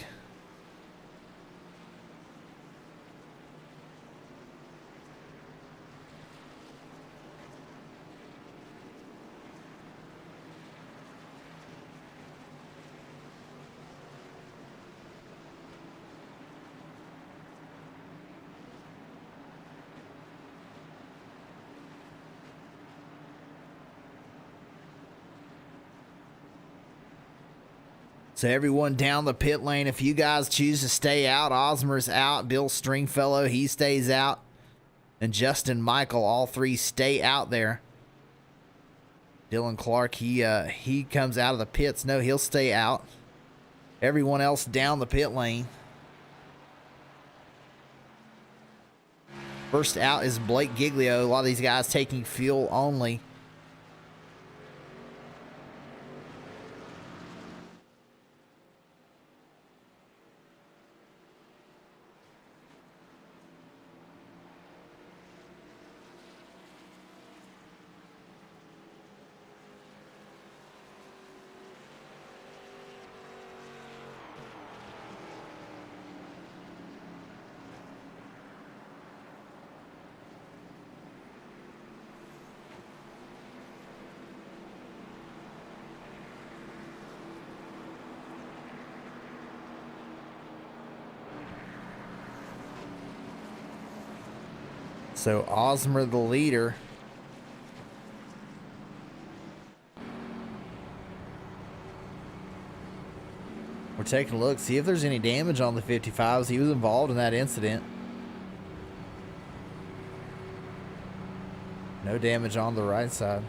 Speaker 3: So everyone down the pit lane, if you guys choose to stay out, Osmer's out. Bill Stringfellow, he stays out. And Justin Michael, all three stay out there. Dylan Clark, he comes out of the pits. No, he'll stay out. Everyone else down the pit lane. First out is Blake Giglio. A lot of these guys taking fuel only. So Osmer the leader. We're taking a look, see if there's any damage on the 55s. He was involved in that incident. No damage on the right side.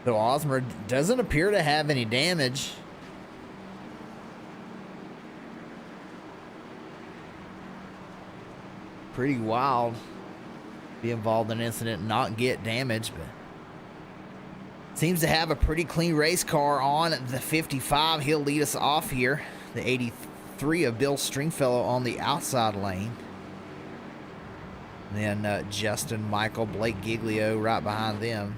Speaker 3: So Osmer doesn't appear to have any damage. Pretty wild. Be involved in an incident and not get damage, but seems to have a pretty clean race car on the 55. He'll lead us off here. The 83 of Bill Stringfellow on the outside lane. And then Justin Michael, Blake Giglio right behind them.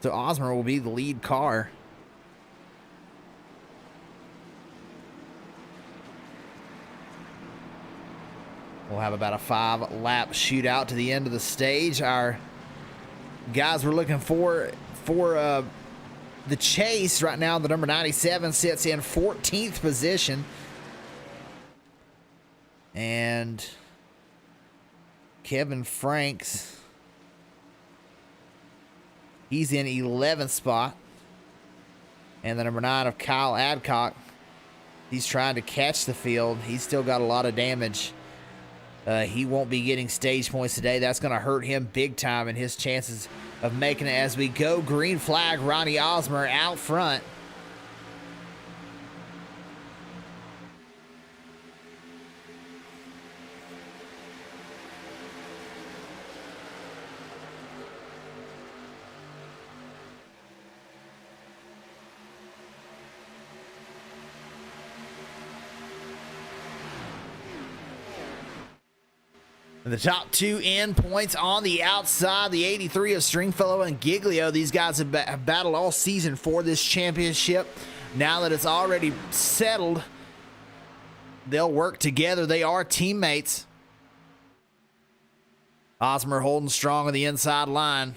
Speaker 3: So Osmer will be the lead car. We'll have about a 5-lap shootout to the end of the stage. Our guys we're looking for the chase right now, the number 97 sits in 14th position. And Kevin Franks, he's in 11th spot. And the number 9 of Kyle Adcock, he's trying to catch the field. He's still got a lot of damage. He won't be getting stage points today. That's going to hurt him big time in his chances of making it as we go. Green flag, Ronnie Osmer out front. And the top two end points on the outside, the 83 of Stringfellow and Giglio. These guys have battled all season for this championship. Now that it's already settled, they'll work together. They are teammates. Osmer holding strong on the inside line.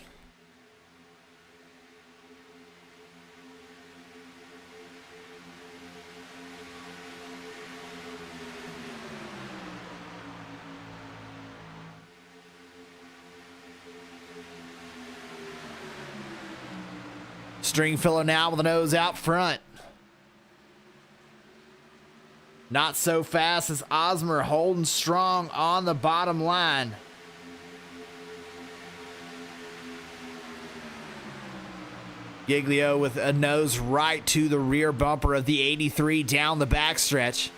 Speaker 3: Stringfellow now with the nose out front. Not so fast as Osmer holding strong on the bottom line. Giglio with a nose right to the rear bumper of the 83 down the backstretch.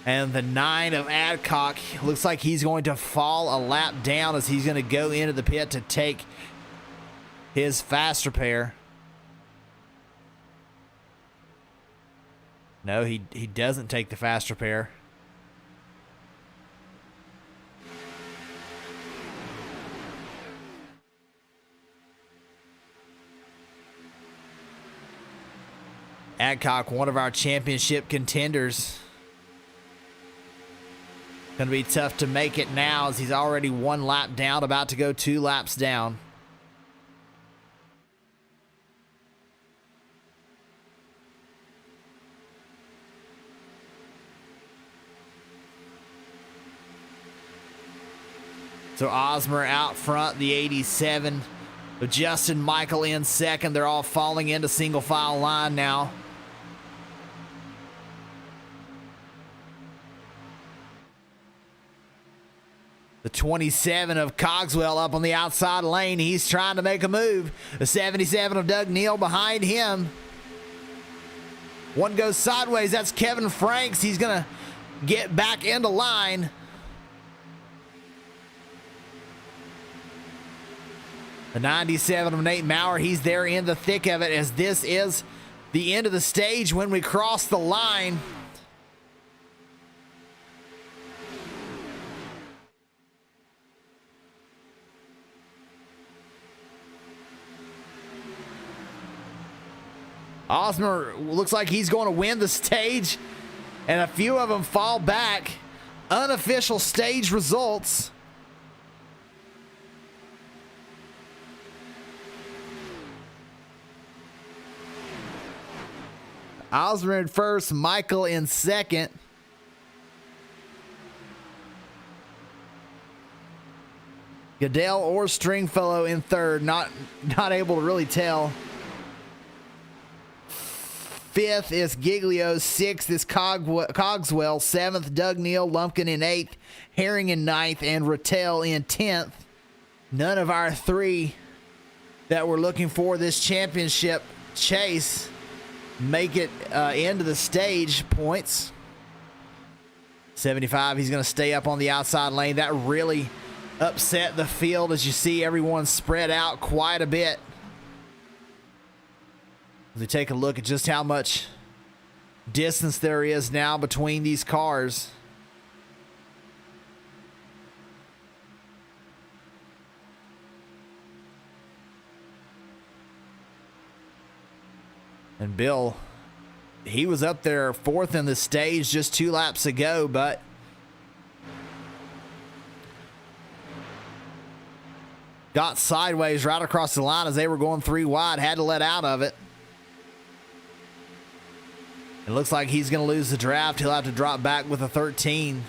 Speaker 3: And the 9 of Adcock looks like he's going to fall a lap down as he's going to go into the pit to take his fast repair. No, he doesn't take the fast repair. Adcock, one of our championship contenders. Going to be tough to make it now as he's already 1 lap down, about to go 2 laps down. So Osmer out front, the 87. With Justin Michael in second. They're all falling into single file line now. The 27 of Cogswell up on the outside lane. He's trying to make a move. The 77 of Doug Neal behind him. One goes sideways. That's Kevin Franks. He's going to get back into line. The 97 of Nate Maurer. He's there in the thick of it as this is the end of the stage when we cross the line. Osmer looks like he's going to win the stage, and a few of them fall back. Unofficial stage results. Osmer in first, Michael in second. Goodell or Stringfellow in third. Not able to really tell. Fifth is Giglio. Sixth is Cogswell. Seventh, Doug Neal. Lumpkin in eighth. Herring in ninth. And Rattel in 10th. None of our 3 that we're looking for this championship chase make it into the stage points. 75, he's going to stay up on the outside lane. That really upset the field as you see everyone spread out quite a bit. As we take a look at just how much distance there is now between these cars. And Bill, he was up there 4th in the stage just 2 laps ago, but got sideways right across the line as they were going 3 wide, had to let out of it. It looks like he's going to lose the draft. He'll have to drop back with a 13.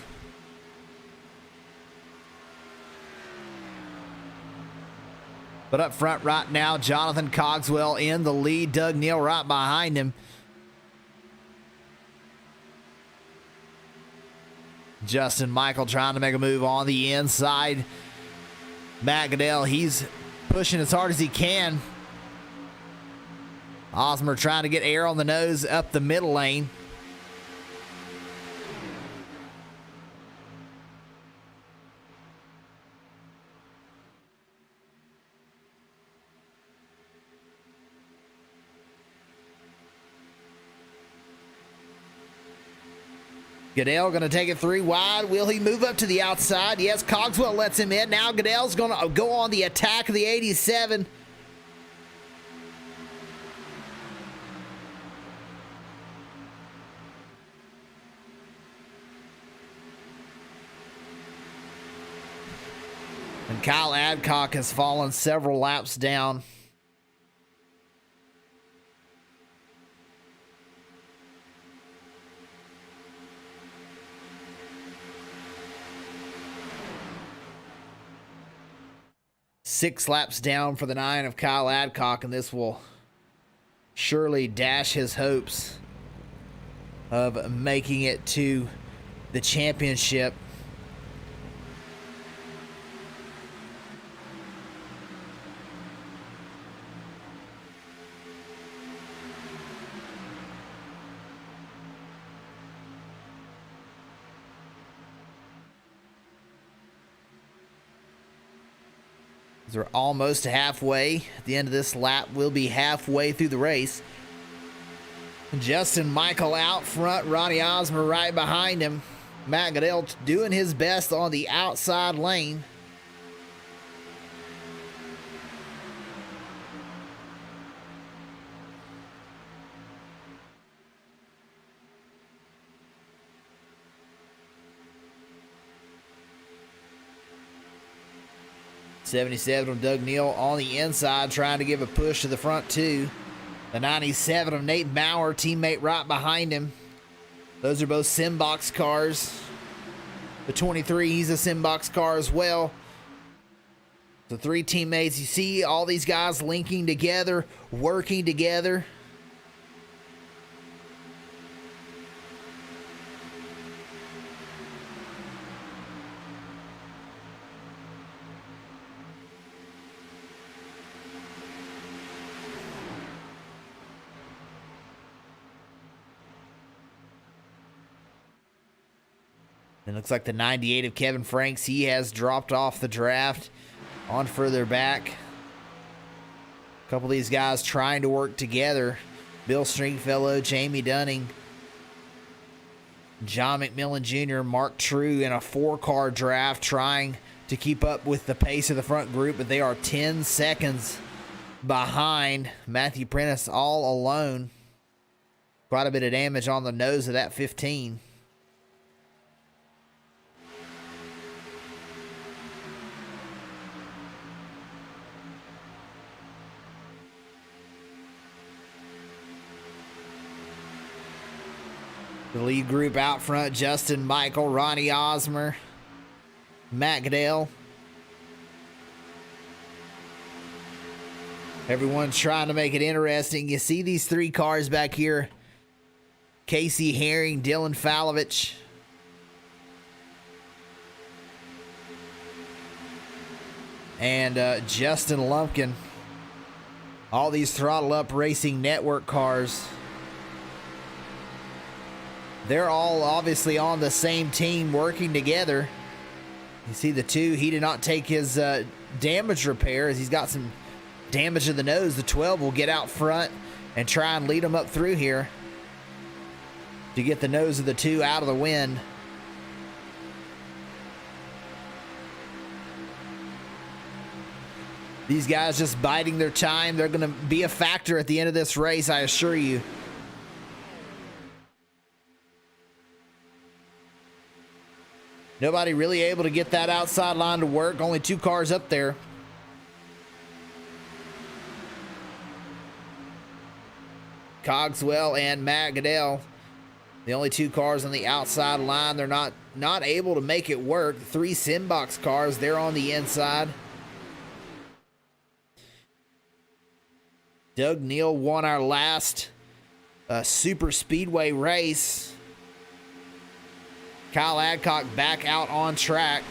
Speaker 3: But up front right now, Jonathan Cogswell in the lead. Doug Neal right behind him. Justin Michael trying to make a move on the inside. Matt Goodell, he's pushing as hard as he can. Osmer trying to get air on the nose up the middle lane. Goodell going to take it 3 wide. Will he move up to the outside? Yes, Cogswell lets him in. Now Goodell's going to go on the attack of the 87. And Kyle Adcock has fallen several laps down. Six laps down for the 9 of Kyle Adcock, and this will surely dash his hopes of making it to the championship. We're almost halfway. At the end of this lap, we'll be halfway through the race. Justin Michael out front, Ronnie Osmer right behind him. Matt Goodell doing his best on the outside lane. '77 of Doug Neal on the inside, trying to give a push to the front two. The 97 of Nate Maurer, teammate right behind him. Those are both Simbox cars. The 23, he's a Simbox car as well. The three teammates, you see all these guys linking together, working together. It looks like the 98 of Kevin Franks, he has dropped off the draft on further back. A couple of these guys trying to work together. Bill Stringfellow, Jamie Dunning, John McMillan Jr., Mark True in a 4-car draft trying to keep up with the pace of the front group, but they are 10 seconds behind. Matthew Prentice all alone. Quite a bit of damage on the nose of that 15. The lead group out front, Justin Michael, Ronnie Osmer, Matt Goodell. Everyone's trying to make it interesting. You see these 3 cars back here. Casey Herring, Dylan Falovich. And Justin Lumpkin. All these Throttle Up Racing Network cars. They're all obviously on the same team working together. You see the 2, he did not take his damage repair as he's got some damage to the nose. The 12 will get out front and try and lead him up through here to get the nose of the 2 out of the wind. These guys just biding their time. They're going to be a factor at the end of this race, I assure you. Nobody really able to get that outside line to work. Only 2 cars up there. Cogswell and Matt Goodell. The only 2 cars on the outside line. They're not able to make it work. 3 Simbox cars, they're on the inside. Doug Neal won our last super speedway race. Kyle Adcock back out on track.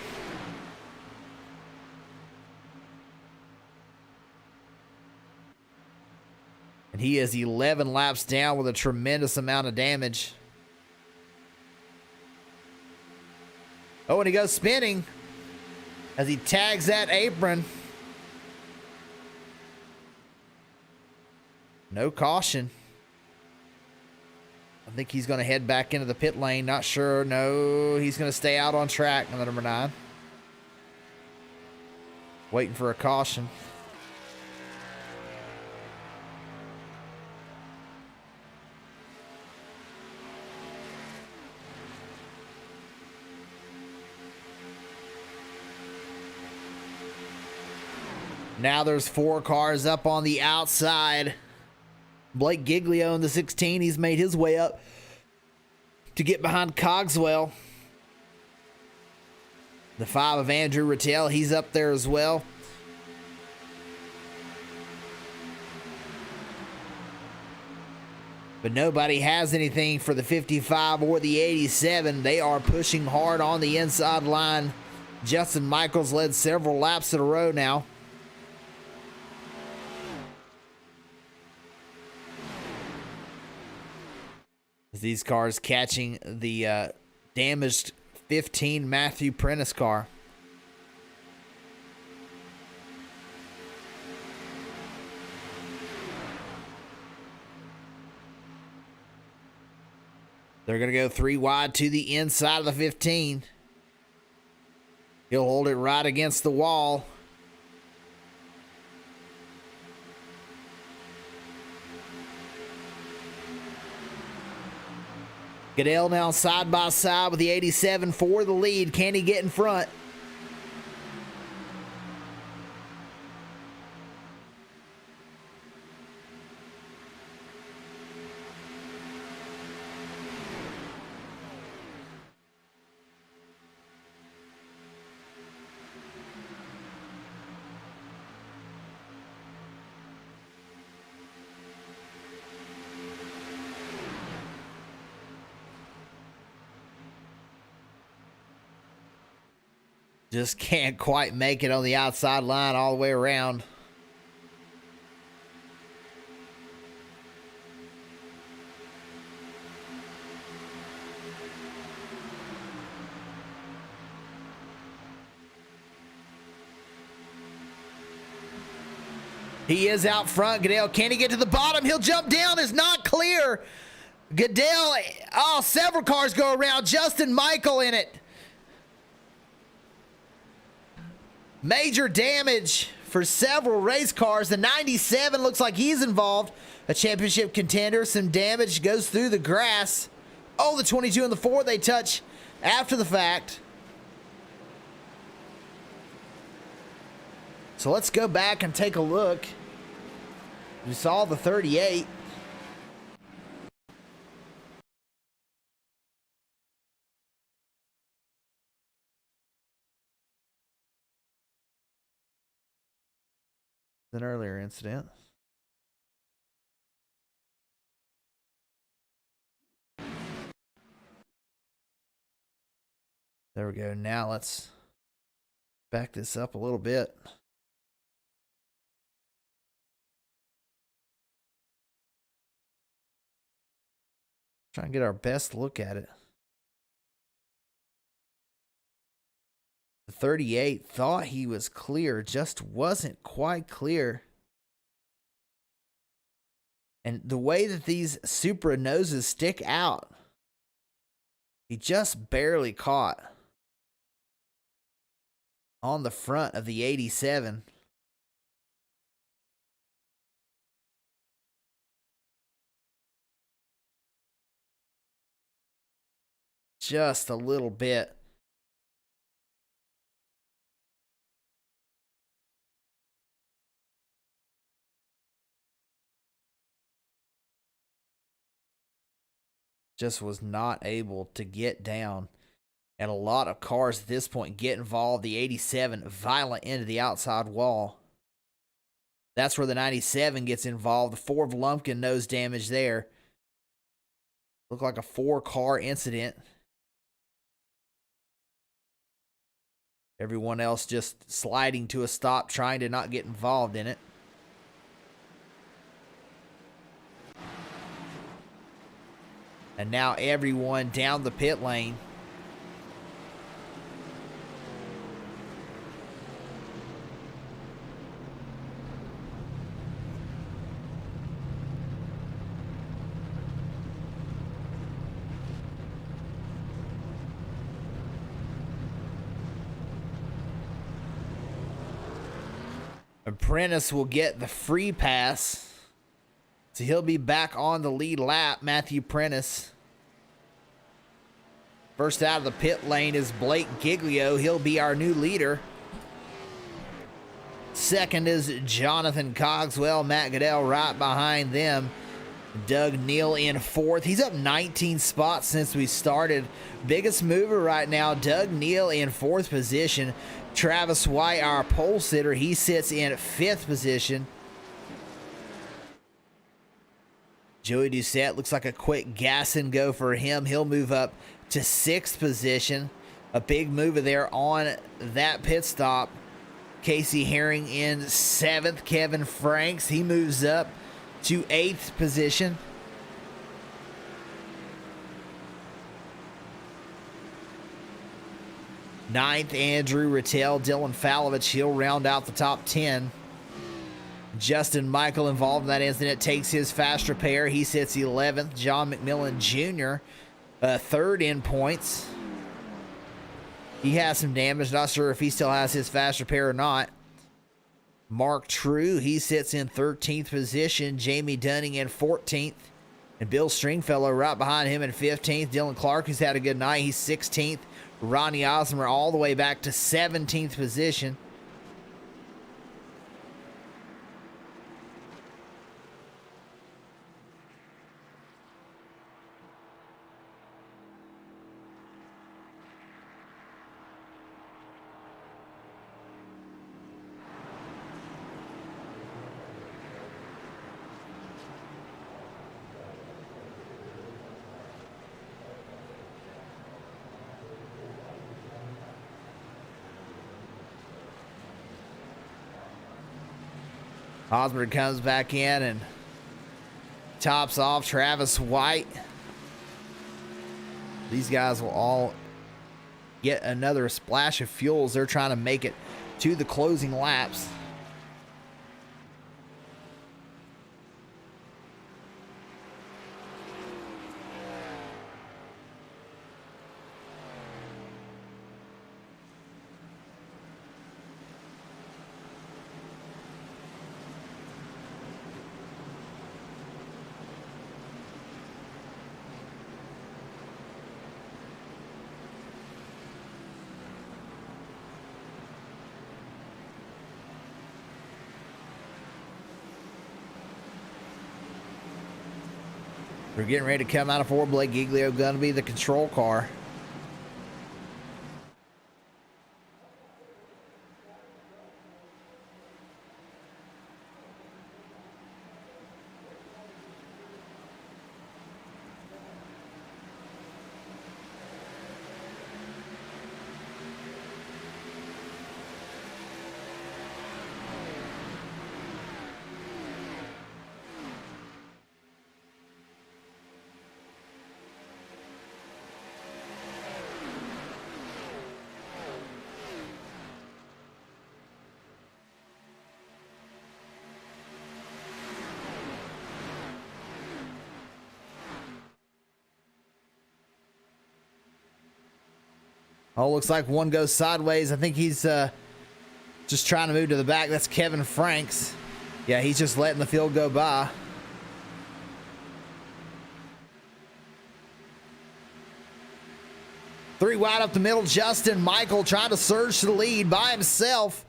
Speaker 3: And he is 11 laps down with a tremendous amount of damage. Oh, and he goes spinning as he tags that apron. No caution. I think he's going to head back into the pit lane. Not sure. No, he's going to stay out on track. Number 9. Waiting for a caution. Now there's 4 cars up on the outside. Blake Giglio in the 16, he's made his way up to get behind Cogswell. The 5 of Andrew Rattel, he's up there as well. But nobody has anything for the 55 or the 87. They are pushing hard on the inside line. Justin Michaels led several laps in a row now. These cars catching the damaged 15 Matthew Prentice car. They're going to go 3 wide to the inside of the 15. He'll hold it right against the wall. Goodell now side by side with the 87 for the lead. Can he get in front? Just can't quite make it on the outside line all the way around. He is out front. Goodell, can he get to the bottom? He'll jump down. Is not clear. Goodell, oh, several cars go around. Justin Michael in it. Major damage for several race cars. The 97 looks like he's involved. A championship contender. Some damage goes through the grass. Oh, the 22 and the 4 they touch after the fact. So let's go back and take a look. We saw the 38. An earlier incident. There we go. Now let's back this up a little bit. Try and get our best look at it. The 38 thought he was clear, just wasn't quite clear. And the way that these Supra noses stick out, he just barely caught on the front of the 87. Just a little bit. Just was not able to get down. And a lot of cars at this point get involved. The 87 violent into the outside wall. That's where the 97 gets involved. The Ford Lumpkin nose damage there. Looked like a 4-car incident. Everyone else just sliding to a stop, trying to not get involved in it. And now everyone down the pit lane. Prentice will get the free pass. So he'll be back on the lead lap, Matthew Prentice. First out of the pit lane is Blake Giglio. He'll be our new leader. Second is Jonathan Cogswell. Matt Goodell right behind them. Doug Neal in fourth. He's up 19 spots since we started. Biggest mover right now, Doug Neal in fourth position. Travis White, our pole sitter, he sits in fifth position. Joey Doucette looks like a quick gas and go for him. He'll move up to sixth position. A big mover there on that pit stop. Casey Herring in seventh. Kevin Franks, he moves up to eighth position. Ninth, Andrew Rattel. Dylan Falovich, he'll round out the top 10. Justin Michael involved in that incident takes his fast repair. He sits 11th. John McMillan Jr. Third in points. He has some damage. Not sure if he still has his fast repair or not. Mark True, he sits in 13th position. Jamie Dunning in 14th. And Bill Stringfellow right behind him in 15th. Dylan Clark, who's had a good night, he's 16th. Ronnie Osmer all the way back to 17th position. Osmer comes back in and tops off Travis White. These guys will all get another splash of fuel as they're trying to make it to the closing laps. We're getting ready to come out of four. Blake Giglio going to be the control car. Oh, looks like one goes sideways. I think he's just trying to move to the back. That's Kevin Franks. Yeah, he's just letting the field go by. Three wide up the middle. Justin Michael trying to surge to the lead by himself.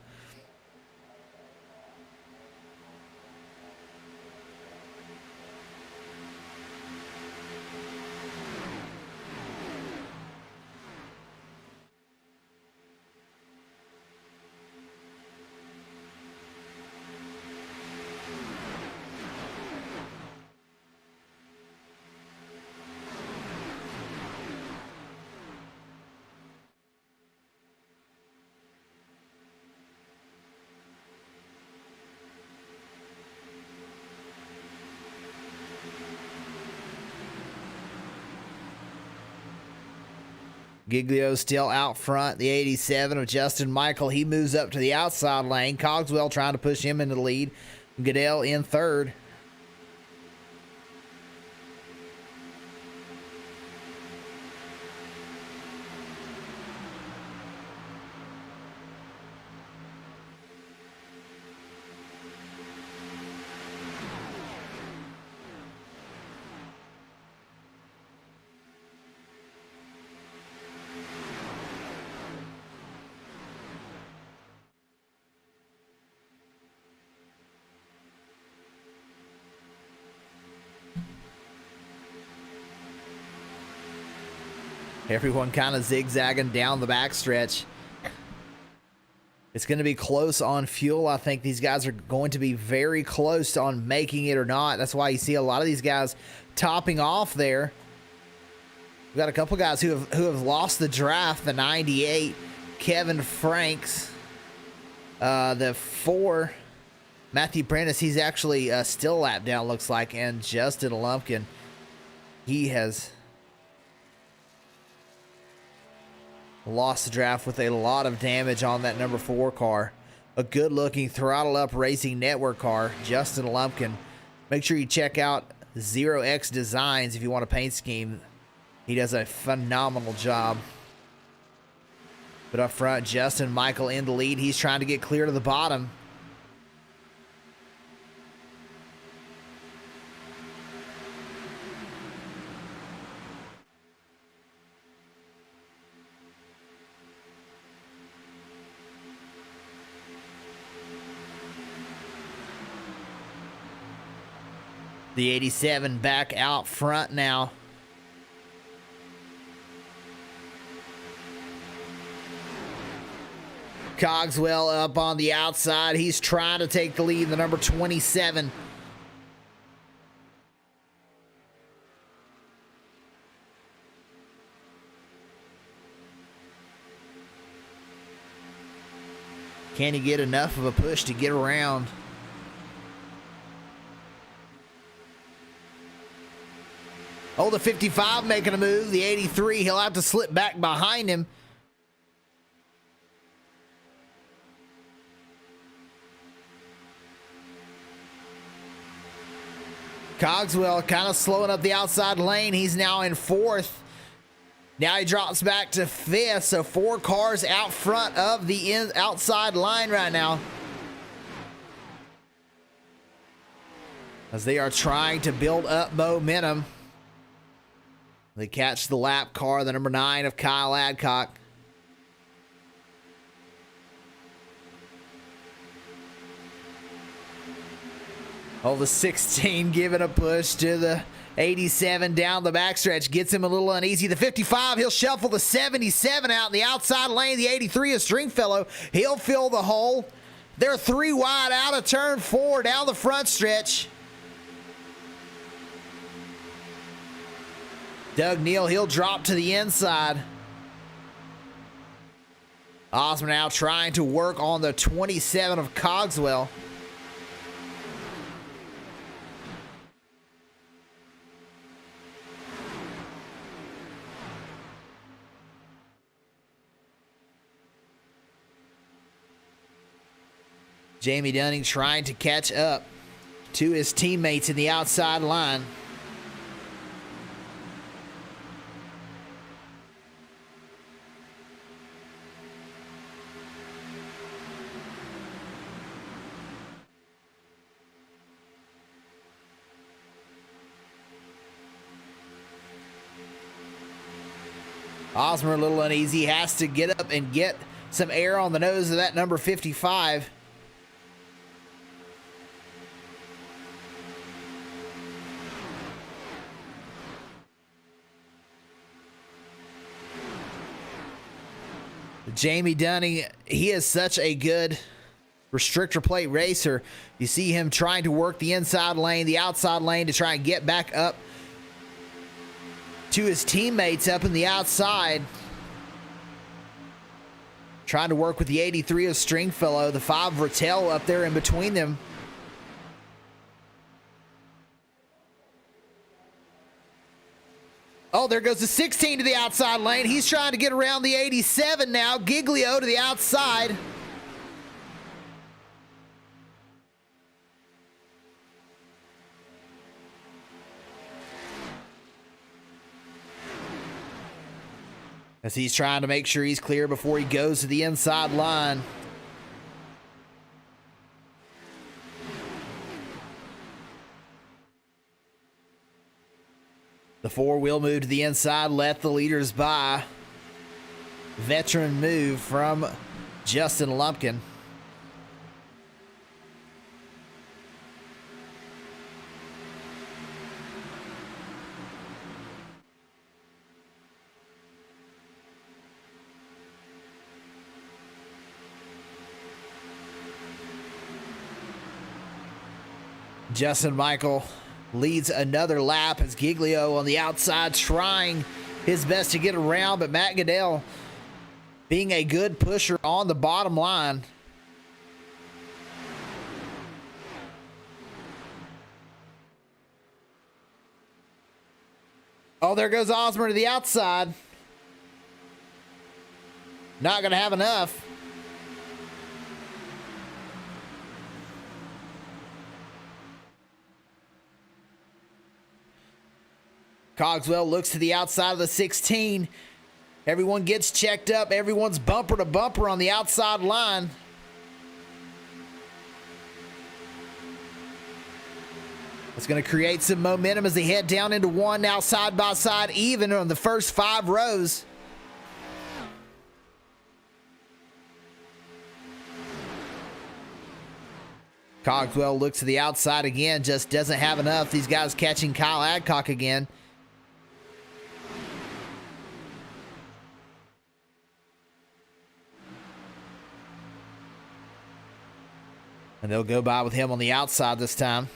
Speaker 3: Giglio still out front. The 87 of Justin Michael. He moves up to the outside lane. Cogswell trying to push him into the lead. Goodell in third. Everyone kind of zigzagging down the backstretch. It's going to be close on fuel. I think these guys are going to be very close on making it or not. That's why you see a lot of these guys topping off there. We've got a couple guys who have lost the draft. The 98, Kevin Franks. The 4, Matthew Prentice. He's actually still lap down, looks like. And Justin Lumpkin, he has lost the draft with a lot of damage on that number 4 car. A good looking Throttle Up Racing Network car. Justin Lumpkin. Make sure you check out 0X Designs if you want a paint scheme He does a phenomenal job. But up front, Justin Michael in the lead. He's trying to get clear to the bottom. The 87 back out front now. Cogswell up on the outside. He's trying to take the lead, the number 27. Can he get enough of a push to get around? Oh, the 55 making a move. The 83, he'll have to slip back behind him. Cogswell kind of slowing up the outside lane. He's now in fourth. Now he drops back to fifth. So 4 cars out front of the outside line right now, as they are trying to build up momentum. They catch the lap car, the number 9 of Kyle Adcock. Oh, the 16 giving a push to the 87 down the backstretch. Gets him a little uneasy. The 55, he'll shuffle the 77 out in the outside lane. The 83 of Stringfellow, he'll fill the hole. They're 3 wide out of turn 4 down the front stretch. Doug Neal, he'll drop to the inside. Osmer now trying to work on the 27 of Cogswell. Jamie Dunning trying to catch up to his teammates in the outside line. Osmer a little uneasy, has to get up and get some air on the nose of that number 55. Jamie Dunning, he is such a good restrictor plate racer. You see him trying to work the inside lane, the outside lane to try and get back up to his teammates up in the outside. Trying to work with the 83 of Stringfellow, the 5 Vertel up there in between them. Oh, there goes the 16 to the outside lane. He's trying to get around the 87 now. Giglio to the outside. As he's trying to make sure he's clear before he goes to the inside line. The 4-wheel move to the inside, let the leaders by. Veteran move from Justin Lumpkin. Justin Michael leads another lap as Giglio on the outside trying his best to get around, but Matt Goodell being a good pusher on the bottom line. Oh, there goes Osmer to the outside. Not going to have enough. Cogswell looks to the outside of the 16. Everyone gets checked up. Everyone's bumper to bumper on the outside line. It's going to create some momentum as they head down into one, now side by side, even on the first 5 rows. Cogswell looks to the outside again, just doesn't have enough. These guys catching Kyle Adcock again. And they'll go by with him on the outside this time.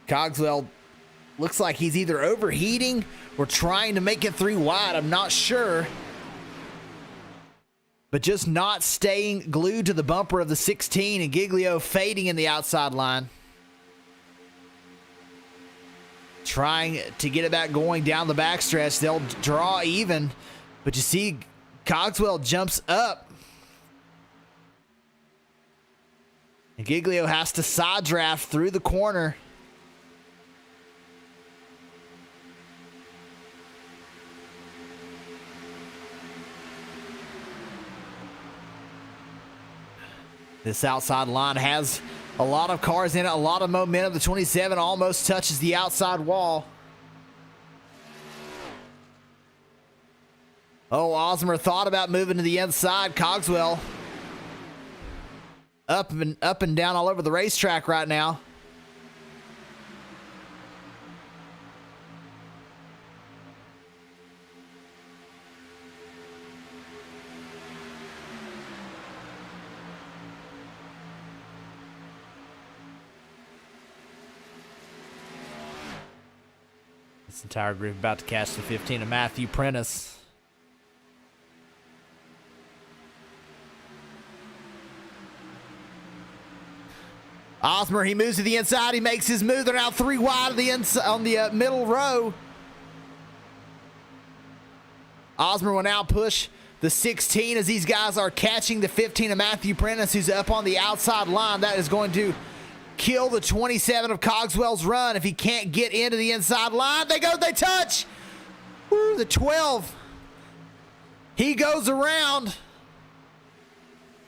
Speaker 3: Cogswell looks like he's either overheating or trying to make it 3 wide. I'm not sure. But just not staying glued to the bumper of the 16, and Giglio fading in the outside line. Trying to get it back going down the backstretch. They'll draw even. But you see Cogswell jumps up. And Giglio has to side draft through the corner. This outside line has a lot of cars in it, a lot of momentum. The 27 almost touches the outside wall. Oh, Osmer thought about moving to the inside. Cogswell up and down all over the racetrack right now. This entire group about to catch the 15 of Matthew Prentice. Osmer, he moves to the inside. He makes his move. They're now 3 wide of the inside on the middle row. Osmer will now push the 16 as these guys are catching the 15 of Matthew Prentice, who's up on the outside line. That is going to kill the 27 of Cogswell's run if he can't get into the inside line. They touch. Woo, the 12. He goes around.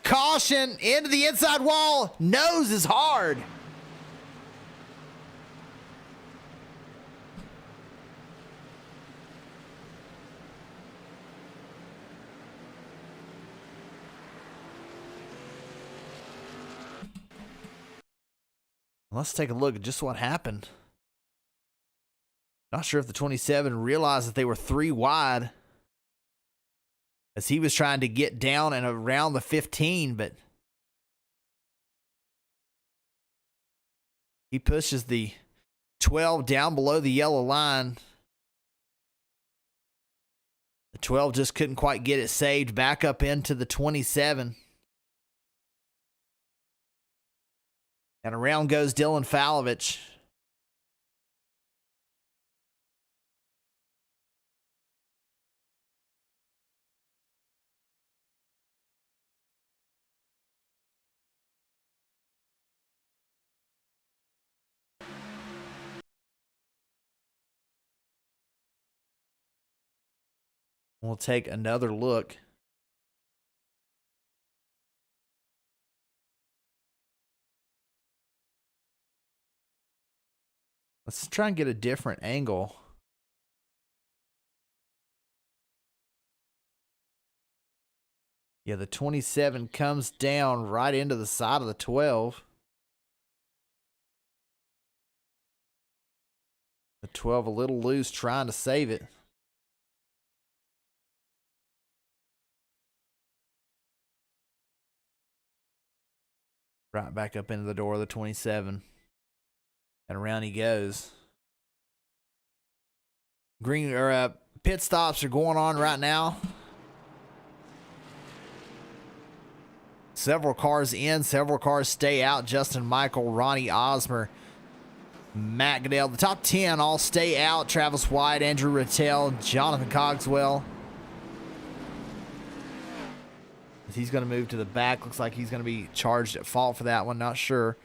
Speaker 3: Caution into the inside wall. Nose is hard. Let's take a look at just what happened. Not sure if the 27 realized that they were 3 wide as he was trying to get down and around the 15, but he pushes the 12 down below the yellow line. The 12 just couldn't quite get it saved back up into the 27. And around goes Dylan Falovich. We'll take another look. Let's try and get a different angle. Yeah, the 27 comes down right into the side of the 12. The 12 a little loose, trying to save it. Right back up into the door of the 27. And around he goes. Pit stops are going on right now. Several cars in, several cars stay out. Justin Michael, Ronnie Osmer, Matt Goodell. The top 10 all stay out. Travis White, Andrew Rattel, Jonathan Cogswell. He's going to move to the back. Looks like he's going to be charged at fault for that one. Not sure.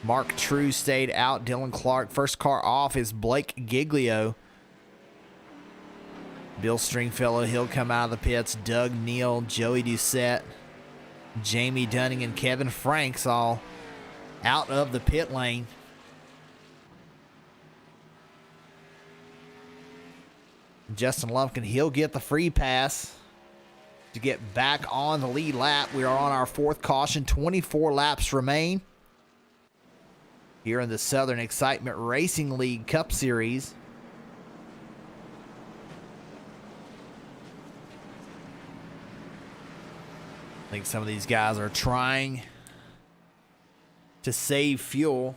Speaker 3: Mark True stayed out. Dylan Clark. First car off is Blake Giglio. Bill Stringfellow, he'll come out of the pits. Doug Neal, Joey Doucette, Jamie Dunning, and Kevin Franks all out of the pit lane. Justin Lumpkin, he'll get the free pass to get back on the lead lap. We are on our fourth caution. 24 laps remain here in the Southern Excitement Racing League Cup Series. I think some of these guys are trying to save fuel.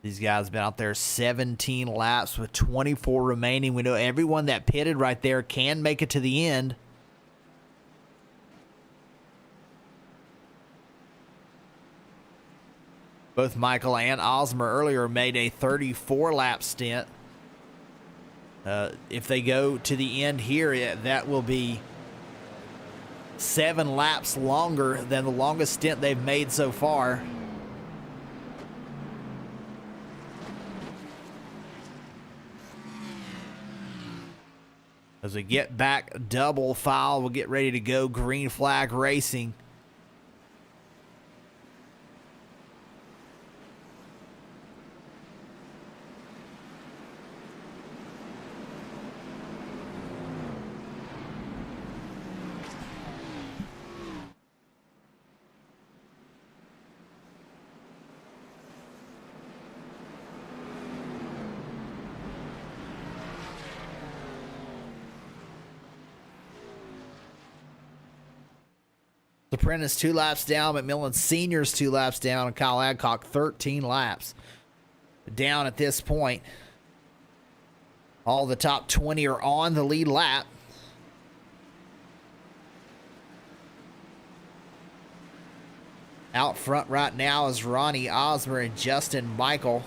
Speaker 3: These guys have been out there 17 laps with 24 remaining. We know everyone that pitted right there can make it to the end. Both Michael and Osmer earlier made a 34-lap stint. If they go to the end here, that will be 7 laps longer than the longest stint they've made so far. As we get back double file, we'll get ready to go. Green flag racing. Apprentice 2 laps down, McMillan Senior's 2 laps down, and Kyle Adcock 13 laps down at this point. All the top 20 are on the lead lap. Out front right now is Ronnie Osmer and Justin Michael.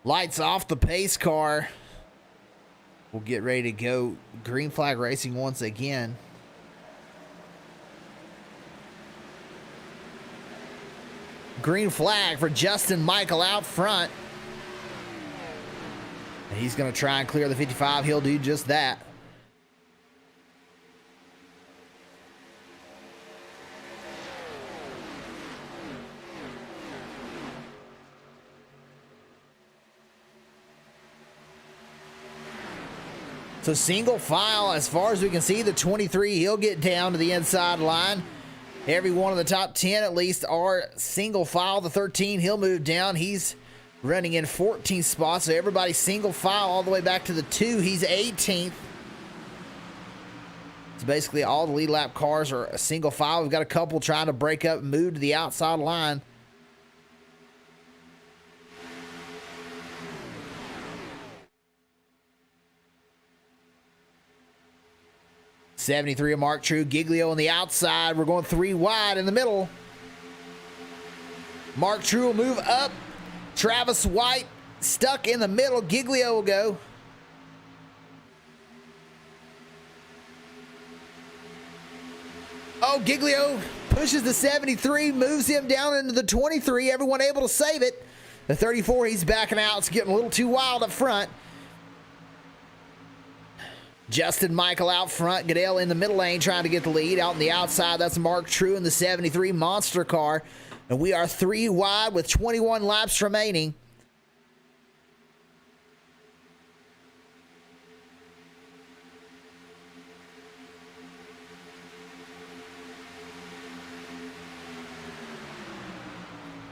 Speaker 3: Lights off the pace car. We'll get ready to go. Green flag racing once again. Green flag for Justin Michael out front. And he's going to try and clear the 55. He'll do just that. So single file, as far as we can see, the 23, he'll get down to the inside line. Every one of the top 10 at least are single file. The 13, he'll move down. He's running in 14th spots. So everybody's single file all the way back to the 2. He's 18th. So basically all the lead lap cars are a single file. We've got a couple trying to break up and move to the outside line. '73 of Mark True, Giglio on the outside. We're going 3 wide in the middle. Mark True will move up. Travis White stuck in the middle. Giglio will go. Oh, Giglio pushes the 73, moves him down into the 23. Everyone able to save it. The 34, he's backing out. It's getting a little too wild up front. Justin Michael out front. Goodell in the middle lane trying to get the lead. Out on the outside, that's Mark True in the 73 Monster Car. And we are 3 wide with 21 laps remaining.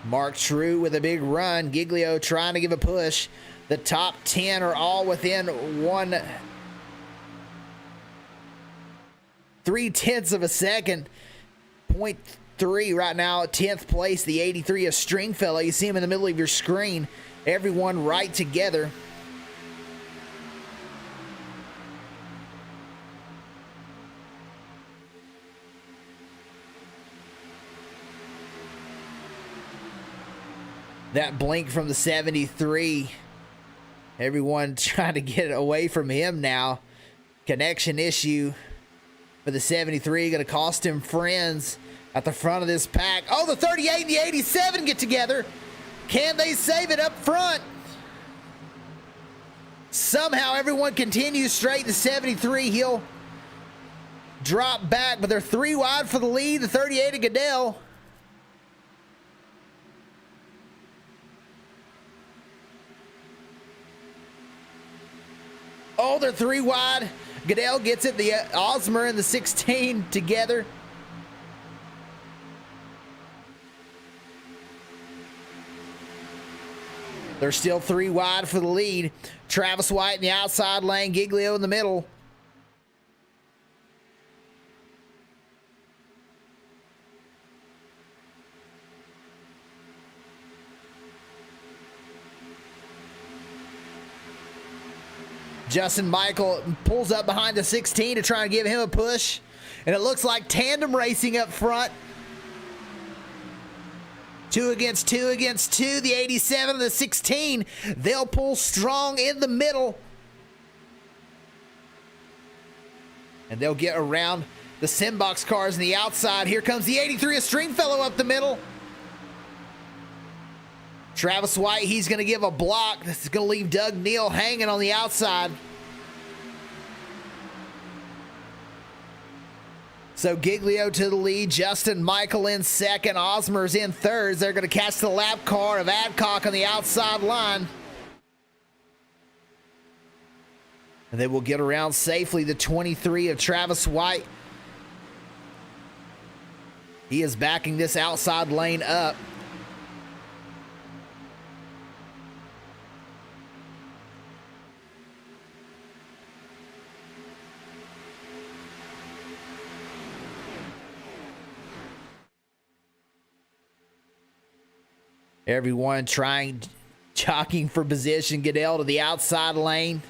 Speaker 3: Mark True with a big run. Giglio trying to give a push. The top 10 are all within 0.3 of a second. 0.3 right now. 10th place, the 83 of Stringfellow. You see him in the middle of your screen. Everyone right together. That blink from the 73. Everyone trying to get away from him now. Connection issue for the 73. Going to cost him friends at the front of this pack. Oh, the 38 and the 87 get together. Can they save it up front? Somehow everyone continues straight. The 73, he'll drop back, but they're 3 wide for the lead. The 38 of Goodell. Oh, they're 3 wide. Goodell gets it. The Osmer and the 16 together. They're still 3 wide for the lead. Travis White in the outside lane. Giglio in the middle. Justin Michael pulls up behind the 16 to try and give him a push. And it looks like tandem racing up front. 2 against 2 against 2. The 87 and the 16. They'll pull strong in the middle. And they'll get around the Simbox cars on the outside. Here comes the 83 of Stringfellow up the middle. Travis White, he's going to give a block. This is going to leave Doug Neal hanging on the outside. So Giglio to the lead. Justin Michael in second. Osmer's in third. They're going to catch the lap car of Adcock on the outside line. And they will get around safely the 23 of Travis White. He is backing this outside lane up. Everyone jockeying for position. Goodell to the outside lane.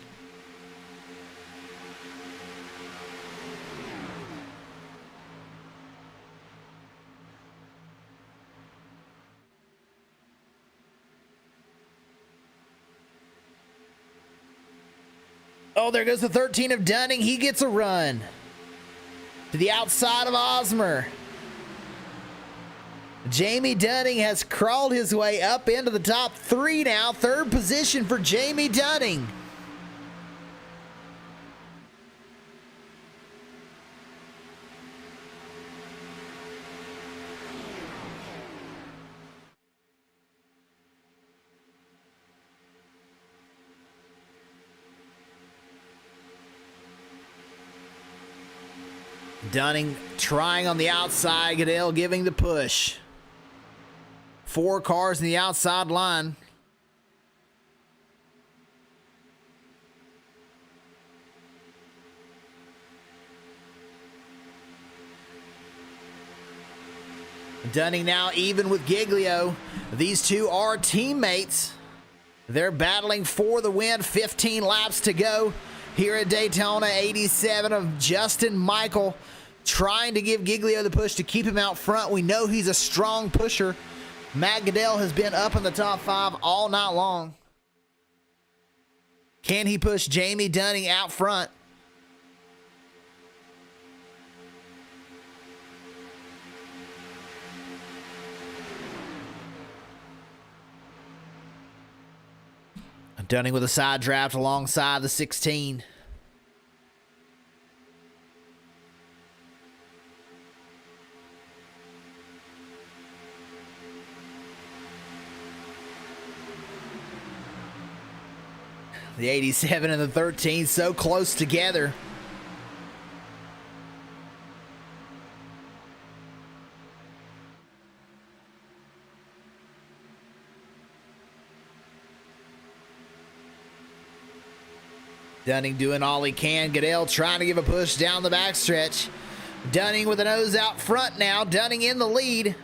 Speaker 3: Oh, there goes the 13 of Dunning. He gets a run. To the outside of Osmer. Jamie Dunning has crawled his way up into the top 3 now. 3rd position for Jamie Dunning. Dunning trying on the outside. Goodell giving the push. 4 cars in the outside line. Dunning now even with Giglio. These two are teammates. They're battling for the win. 15 laps to go here at Daytona. 87 of Justin Michael trying to give Giglio the push to keep him out front. We know he's a strong pusher. Matt Goodell has been up in the top 5 all night long. Can he push Jamie Dunning out front? Dunning with a side draft alongside the 16. The 87 and the 13 so close together. Dunning doing all he can. Goodell trying to give a push down the backstretch. Dunning with a nose out front now. Dunning in the lead.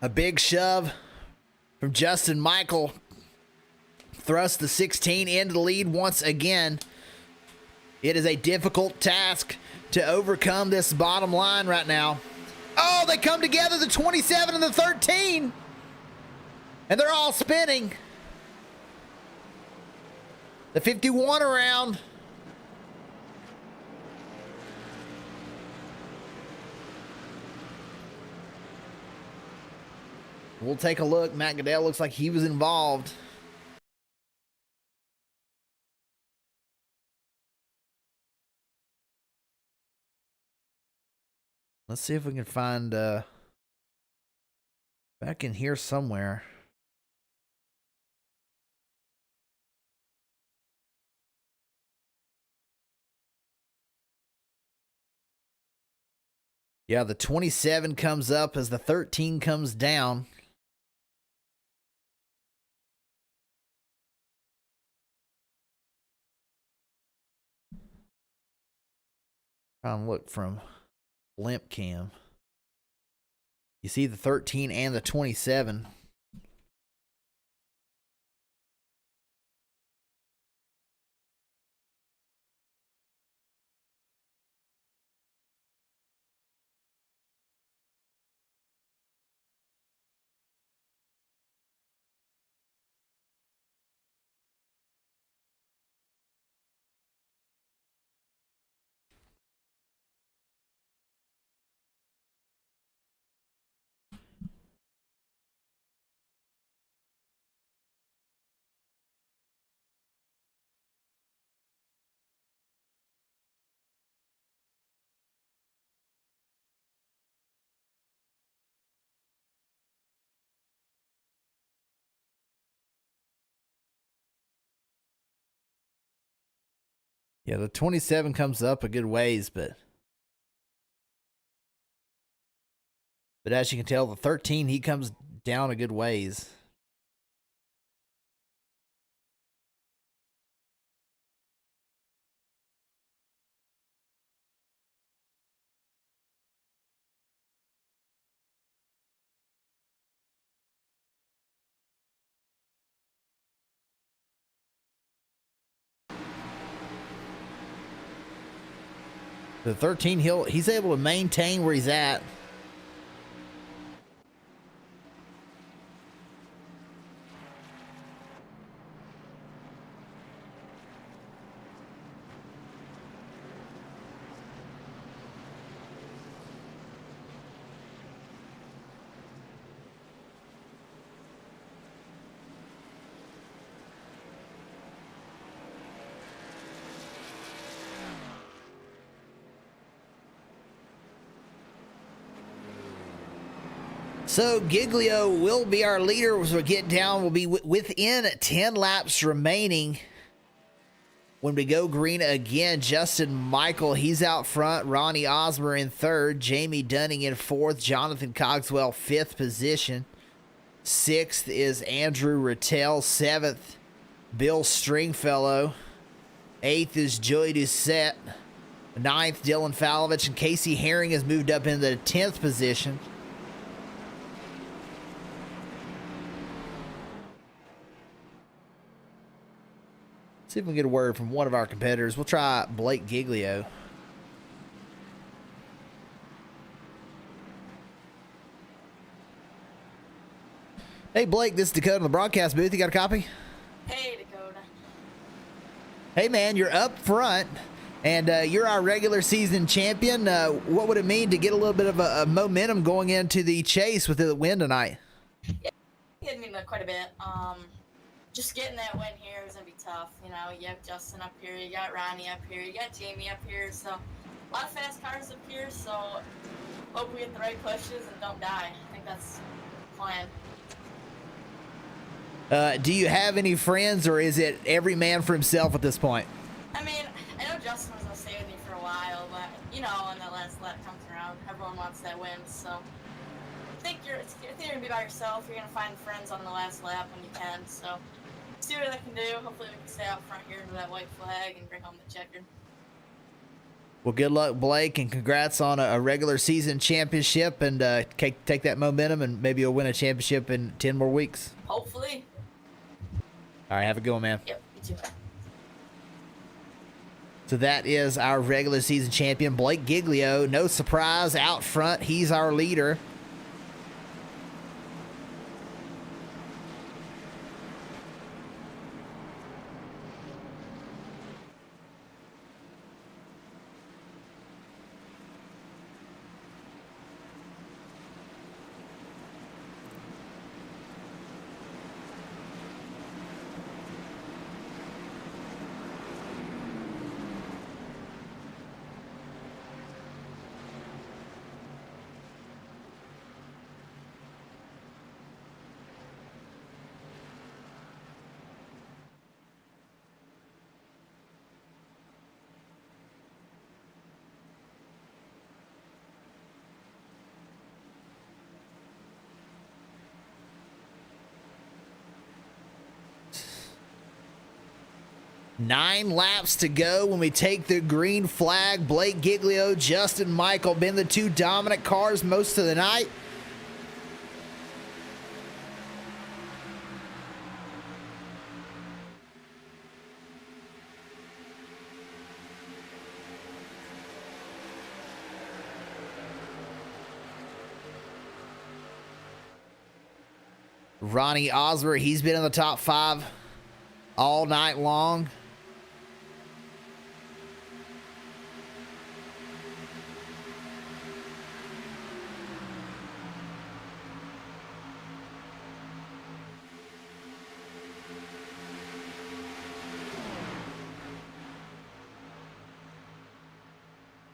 Speaker 3: A big shove from Justin Michael. Thrust the 16 into the lead once again. It is a difficult task to overcome this bottom line right now. Oh, they come together, the 27 and the 13. And they're all spinning. The 51 around. We'll take a look. Matt Goodell looks like he was involved. Let's see if we can find back in here somewhere. Yeah, the 27 comes up as the 13 comes down. Try and look from Blimp Cam. You see the 13 and the 27. Yeah, the 27 comes up a good ways, but as you can tell, the 13, he comes down a good ways. The 13, he's able to maintain where he's at. So Giglio will be our leader as we get down. We'll be within 10 laps remaining when we go green again. Justin Michael, he's out front. Ronnie Osmer in third. Jamie Dunning in fourth. Jonathan Cogswell, fifth position. Sixth is Andrew Rattel. Seventh, Bill Stringfellow. Eighth is Joey Doucette. Ninth, Dylan Falovich. And Casey Herring has moved up into the 10th position. See if we can get a word from one of our competitors. We'll try Blake Giglio. Hey, Blake, this is Dakota in the broadcast booth. You got a copy?
Speaker 4: Hey, Dakota.
Speaker 3: Hey, man, you're up front, and you're our regular season champion. What would it mean to get a little bit of a momentum going into the chase with the win tonight?
Speaker 4: Yeah, it mean quite a bit. Just getting that win here is going to be tough. You know, you have Justin up here, you got Ronnie up here, you got Jamie up here, so a lot of fast cars up here, so hope we get the right pushes and don't die. I think that's the plan.
Speaker 3: Do you have any friends, or is it every man for himself at this point?
Speaker 4: I mean, I know Justin was gonna stay with me for a while, but you know, when that last lap comes around, everyone wants that win. So I think you're gonna be by yourself. You're gonna find friends on the last lap when you can. So see what I can do. Hopefully, we can stay out front here to that white flag and bring home the checkered.
Speaker 3: Well, good luck, Blake, and congrats on a regular season championship, and take that momentum, and maybe you'll win a championship in 10 more weeks.
Speaker 4: Hopefully.
Speaker 3: All right, have a good one, man.
Speaker 4: Yep, you too.
Speaker 3: So that is our regular season champion, Blake Giglio. No surprise, out front, he's our leader. Nine laps to go when we take the green flag. Blake Giglio, Justin Michael been the two dominant cars most of the night. Ronnie Osmer, he's been in the top 5 all night long.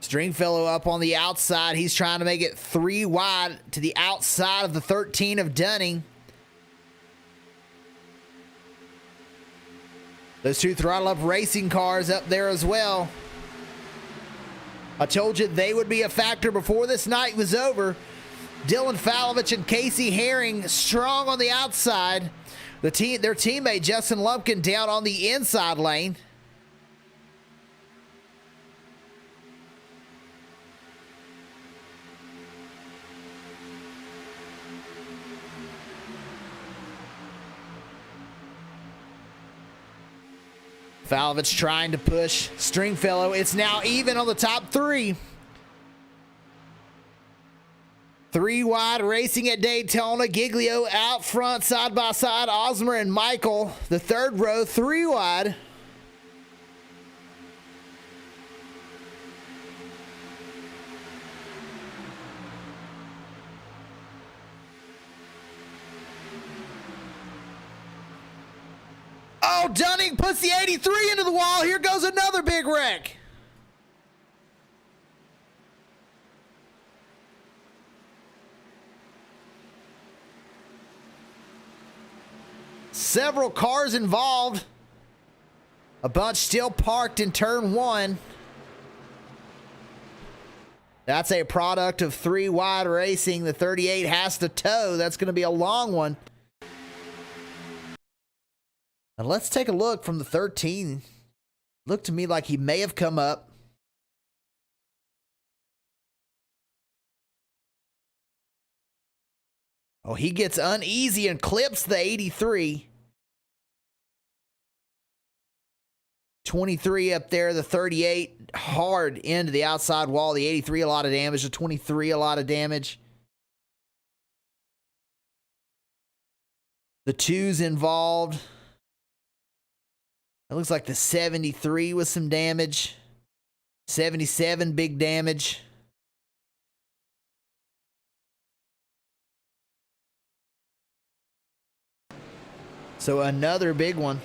Speaker 3: Stringfellow up on the outside. He's trying to make it 3 wide to the outside of the 13 of Dunning. Those two Throttle Up Racing cars up there as well. I told you they would be a factor before this night was over. Dylan Falovich and Casey Herring strong on the outside. Their teammate Justin Lumpkin down on the inside lane. Falovich trying to push Stringfellow. It's now even on the top 3. 3 wide racing at Daytona. Giglio out front, side by side. Osmer and Michael, the third row, 3 wide. Oh, Dunning puts the 83 into the wall. Here goes another big wreck. Several cars involved. A bunch still parked in turn 1. That's a product of 3 wide racing. The 38 has to tow. That's going to be a long one. And let's take a look from the 13. Looked to me like he may have come up. Oh, he gets uneasy and clips the 83. 23 up there, the 38 hard into the outside wall. The 83 a lot of damage, the 23 a lot of damage. The 2's involved. It looks like the 73 with some damage. 77, big damage. So another big one.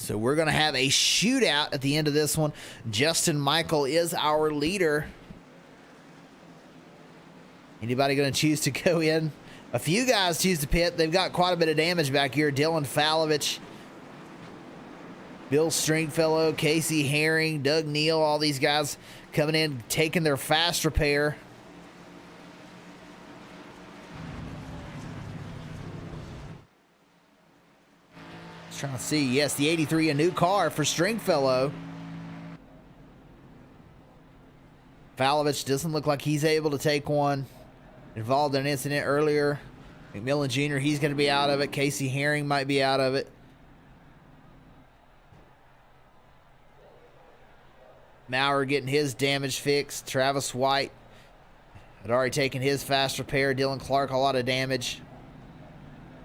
Speaker 3: So we're going to have a shootout at the end of this one. Justin Michael is our leader. Anybody going to choose to go in? A few guys choose to pit. They've got quite a bit of damage back here. Dylan Falovich, Bill Stringfellow, Casey Herring, Doug Neal, all these guys coming in, taking their fast repair. Just trying to see. Yes, the 83, a new car for Stringfellow. Falovich doesn't look like he's able to take one. Involved in an incident earlier. McMillan Jr., he's going to be out of it. Casey Herring might be out of it. Maurer getting his damage fixed. Travis White had already taken his fast repair. Dylan Clark, a lot of damage.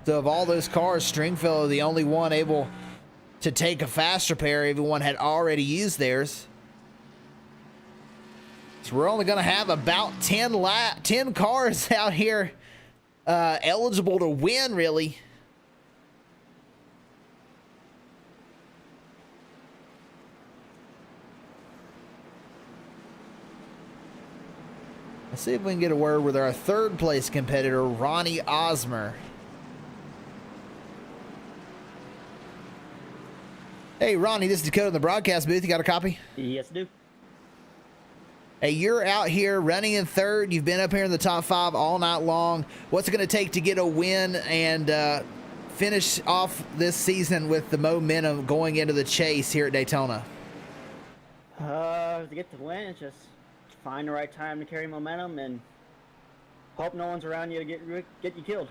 Speaker 3: So of all those cars, Stringfellow, the only one able to take a fast repair. Everyone had already used theirs. So we're only going to have about 10 cars out here eligible to win, really. Let's see if we can get a word with our third place competitor, Ronnie Osmer. Hey, Ronnie, this is Dakota in the broadcast booth. You got a copy?
Speaker 5: Yes, I do.
Speaker 3: Hey, you're out here running in third. You've been up here in the top 5 all night long. What's it going to take to get a win and finish off this season with the momentum going into the chase here at Daytona?
Speaker 5: To get the win, it's just find the right time to carry momentum and hope no one's around you to get you killed.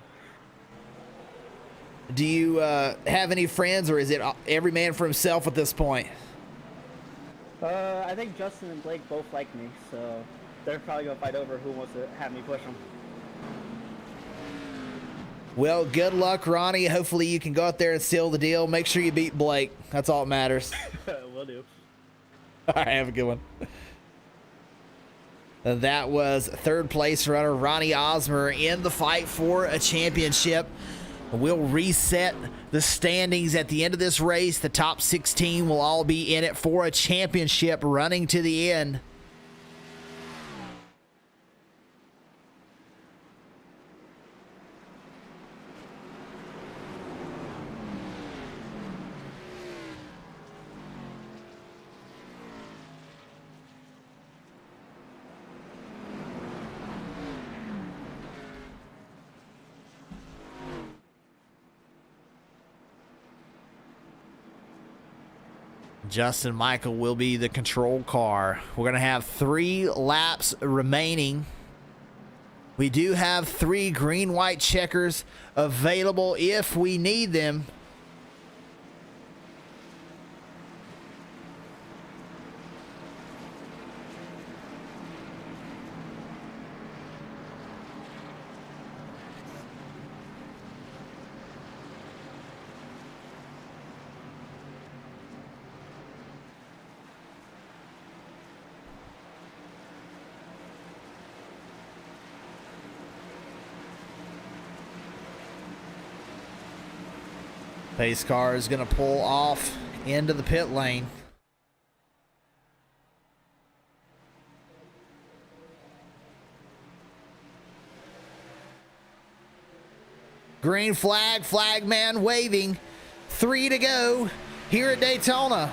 Speaker 3: Do you have any friends, or is it every man for himself at this point?
Speaker 5: I think Justin and Blake both like me, so they're probably going to fight over who wants to have me push them.
Speaker 3: Well, good luck, Ronnie. Hopefully you can go out there and seal the deal. Make sure you beat Blake. That's all that matters.
Speaker 5: Will do.
Speaker 3: All right, have a good one. That was third place runner Ronnie Osmer in the fight for a championship. We'll reset the standings at the end of this race. The top 16 will all be in it for a championship running to the end. Justin Michael will be the control car. We're going to have 3 laps remaining. We do have 3 green-white checkers available if we need them. Pace car is going to pull off into the pit lane. Green flag, flag man waving. 3 to go here at Daytona.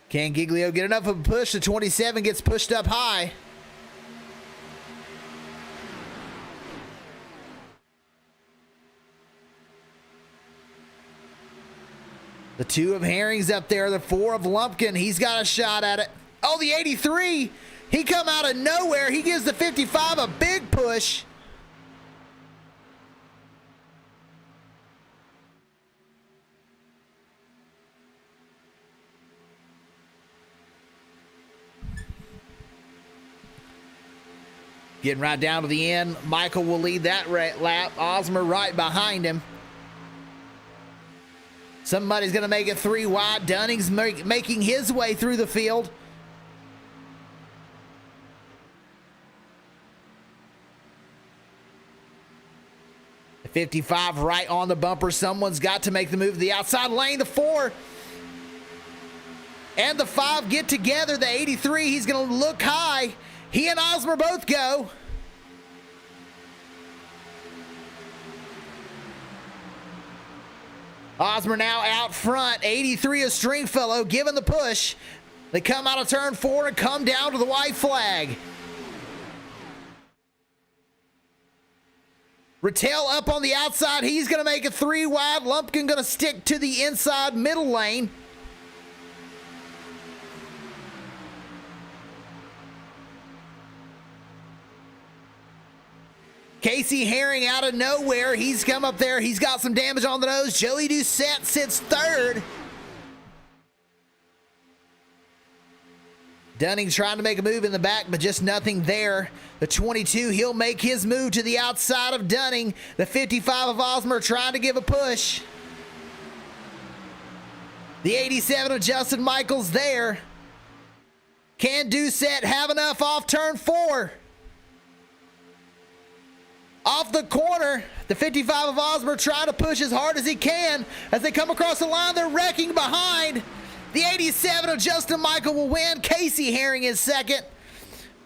Speaker 3: Can Giglio get enough of a push? The 27 gets pushed up high. The 2 of Herring's up there. The 4 of Lumpkin. He's got a shot at it. Oh, the 83. He come out of nowhere. He gives the 55 a big push. Getting right down to the end. Michael will lead that lap. Osmer right behind him. Somebody's going to make it 3 wide. Dunning's making his way through the field. 55 right on the bumper. Someone's got to make the move to the outside lane. The 4 and the 5 get together. The 83, he's going to look high. He and Osmer both go. Osmer now out front. 83 is Stringfellow giving the push. They come out of turn 4 and come down to the white flag. Rattel up on the outside. He's going to make it 3 wide. Lumpkin going to stick to the inside middle lane. Casey Herring out of nowhere. He's come up there. He's got some damage on the nose. Joey Doucette sits 3rd. Dunning trying to make a move in the back, but just nothing there. The 22, he'll make his move to the outside of Dunning. The 55 of Osmer trying to give a push. The 87 of Justin Michaels there. Can Doucette have enough off turn 4? Off the corner, the 55 of Osmer trying to push as hard as he can. As they come across the line, they're wrecking behind. The 87 of Justin Michael will win. Casey Herring is 2nd.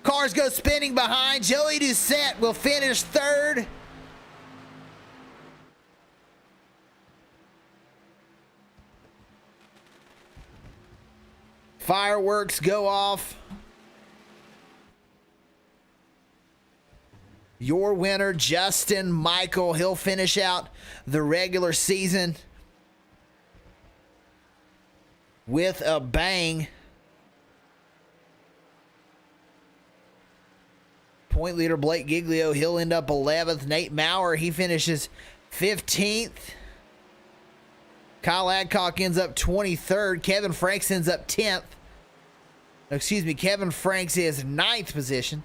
Speaker 3: Cars go spinning behind. Joey Doucette will finish 3rd. Fireworks go off. Your winner, Justin Michael. He'll finish out the regular season with a bang. Point leader Blake Giglio, he'll end up 11th. Nate Maurer, he finishes 15th. Kyle Adcock ends up 23rd. Kevin Franks ends up 10th. Excuse me, Kevin Franks is 9th position.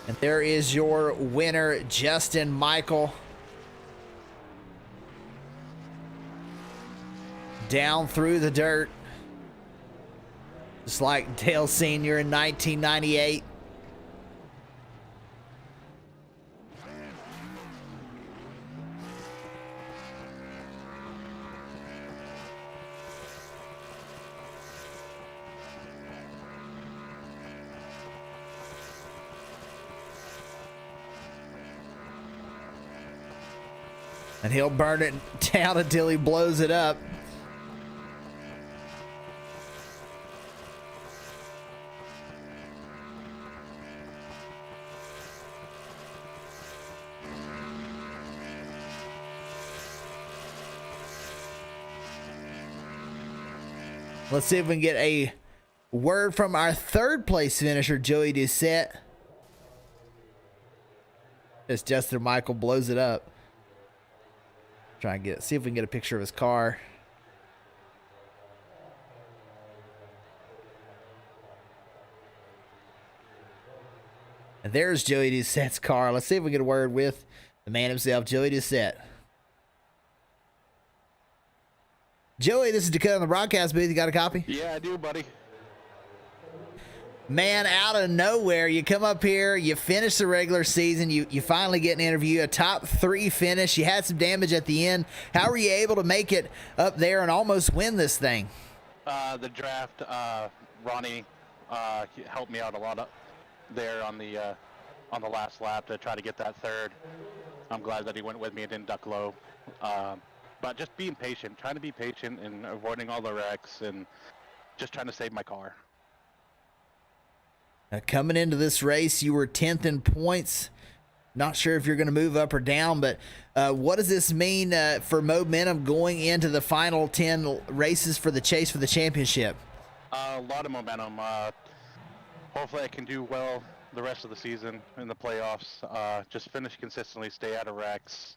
Speaker 3: And there is your winner, Justin Michael. Down through the dirt. Just like Dale Sr. in 1998. And he'll burn it down until he blows it up. Let's see if we can get a word from our 3rd place finisher, Joey Doucette. As Justin Michael blows it up. Try and see if we can get a picture of his car. And there's Joey Doucette's car. Let's see if we can get a word with the man himself, Joey Doucette. Joey, this is Dakota in the broadcast booth. You got a copy?
Speaker 6: Yeah, I do, buddy.
Speaker 3: Man, out of nowhere, you come up here, you finish the regular season, you finally get an interview, a top 3 finish. You had some damage at the end. How were you able to make it up there and almost win this thing?
Speaker 6: The draft, Ronnie helped me out a lot there on the last lap to try to get that 3rd. I'm glad that he went with me and didn't duck low. But just being patient, trying to be patient and avoiding all the wrecks and just trying to save my car.
Speaker 3: Now, coming into this race, you were 10th in points. Not sure if you're going to move up or down, but what does this mean for momentum going into the final 10 races for the chase for the championship?
Speaker 6: A lot of momentum. Hopefully I can do well the rest of the season in the playoffs. Just finish consistently, stay out of wrecks,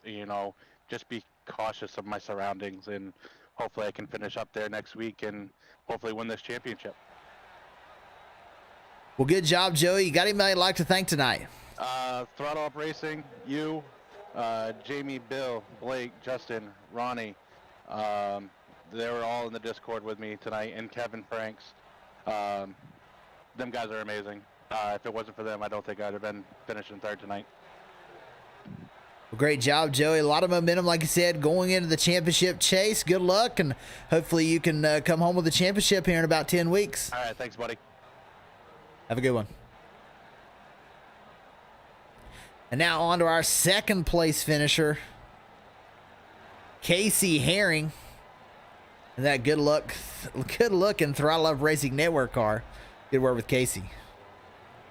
Speaker 6: just be cautious of my surroundings, and hopefully I can finish up there next week and hopefully win this championship.
Speaker 3: Well, good job, Joey. You got anybody you'd like to thank tonight?
Speaker 6: Throttle Up Racing, you, Jamie, Bill, Blake, Justin, Ronnie, they were all in the Discord with me tonight, and Kevin Franks. Them guys are amazing. If it wasn't for them, I don't think I'd have been finishing third tonight.
Speaker 3: Great job, Joey. A lot of momentum, like you said, going into the championship chase. Good luck, and hopefully you can come home with the championship here in about 10 weeks.
Speaker 6: All right, thanks, buddy.
Speaker 3: Have a good one. And now on to our second place finisher, Casey Herring. And that good looking Throttle Up Racing Network car. Good work with Casey.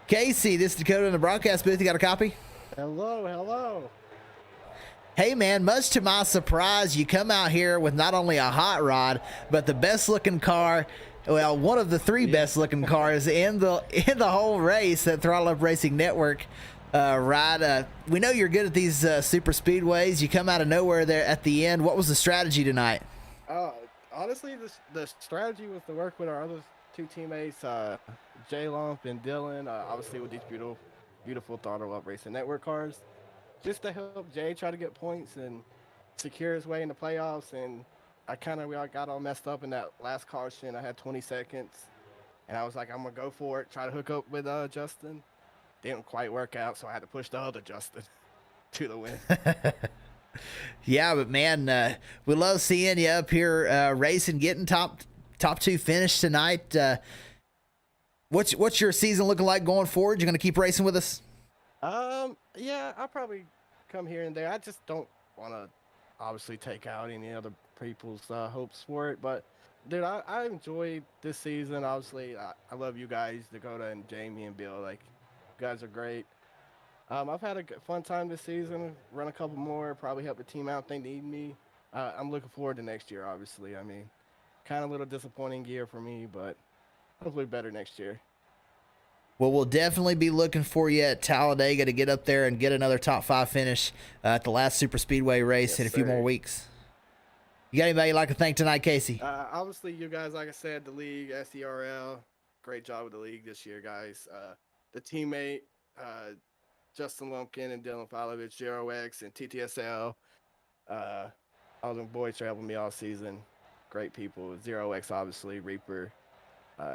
Speaker 3: Casey, this is Dakota in the broadcast booth. You got a copy?
Speaker 7: Hello, hello.
Speaker 3: Hey man, much to my surprise, you come out here with not only a hot rod, but the best looking car. Well, one of the three best looking cars in the whole race, that Throttle Up Racing Network ride. We know you're good at these super speedways. You come out of nowhere there at the end. What was the strategy tonight?
Speaker 7: Honestly, the strategy was to work with our other two teammates, Jay Lump and Dylan, obviously with these beautiful Throttle Up Racing Network cars, just to help Jay try to get points and secure his way in the playoffs. And we all got all messed up in that last caution. I had 20 seconds, and I was like, I'm going to go for it, try to hook up with Justin. Didn't quite work out, so I had to push the other Justin to the win.
Speaker 3: Yeah, but man, we love seeing you up here racing, getting top two finish tonight. What's your season looking like going forward? You're going to keep racing with us?
Speaker 7: Yeah, I'll probably come here and there. I just don't want to obviously take out any other people's hopes for it. But, dude, I enjoyed this season. Obviously, I love you guys, Dakota and Jamie and Bill. Like, you guys are great. I've had a fun time this season. Run a couple more, probably help the team out if they need me. I'm looking forward to next year, obviously. I mean, kind of a little disappointing year for me, but hopefully better next year.
Speaker 3: Well, we'll definitely be looking for you at Talladega to get up there and get another top 5 finish at the last Super Speedway race in a few more weeks. You got anybody you'd like to thank tonight, Casey?
Speaker 7: Obviously, you guys, like I said, the league, SERL, great job with the league this year, guys. The teammate, Justin Lumpkin and Dylan Falovich, 0X, and TTSL. All them boys are helping me all season. Great people. 0X, obviously, Reaper.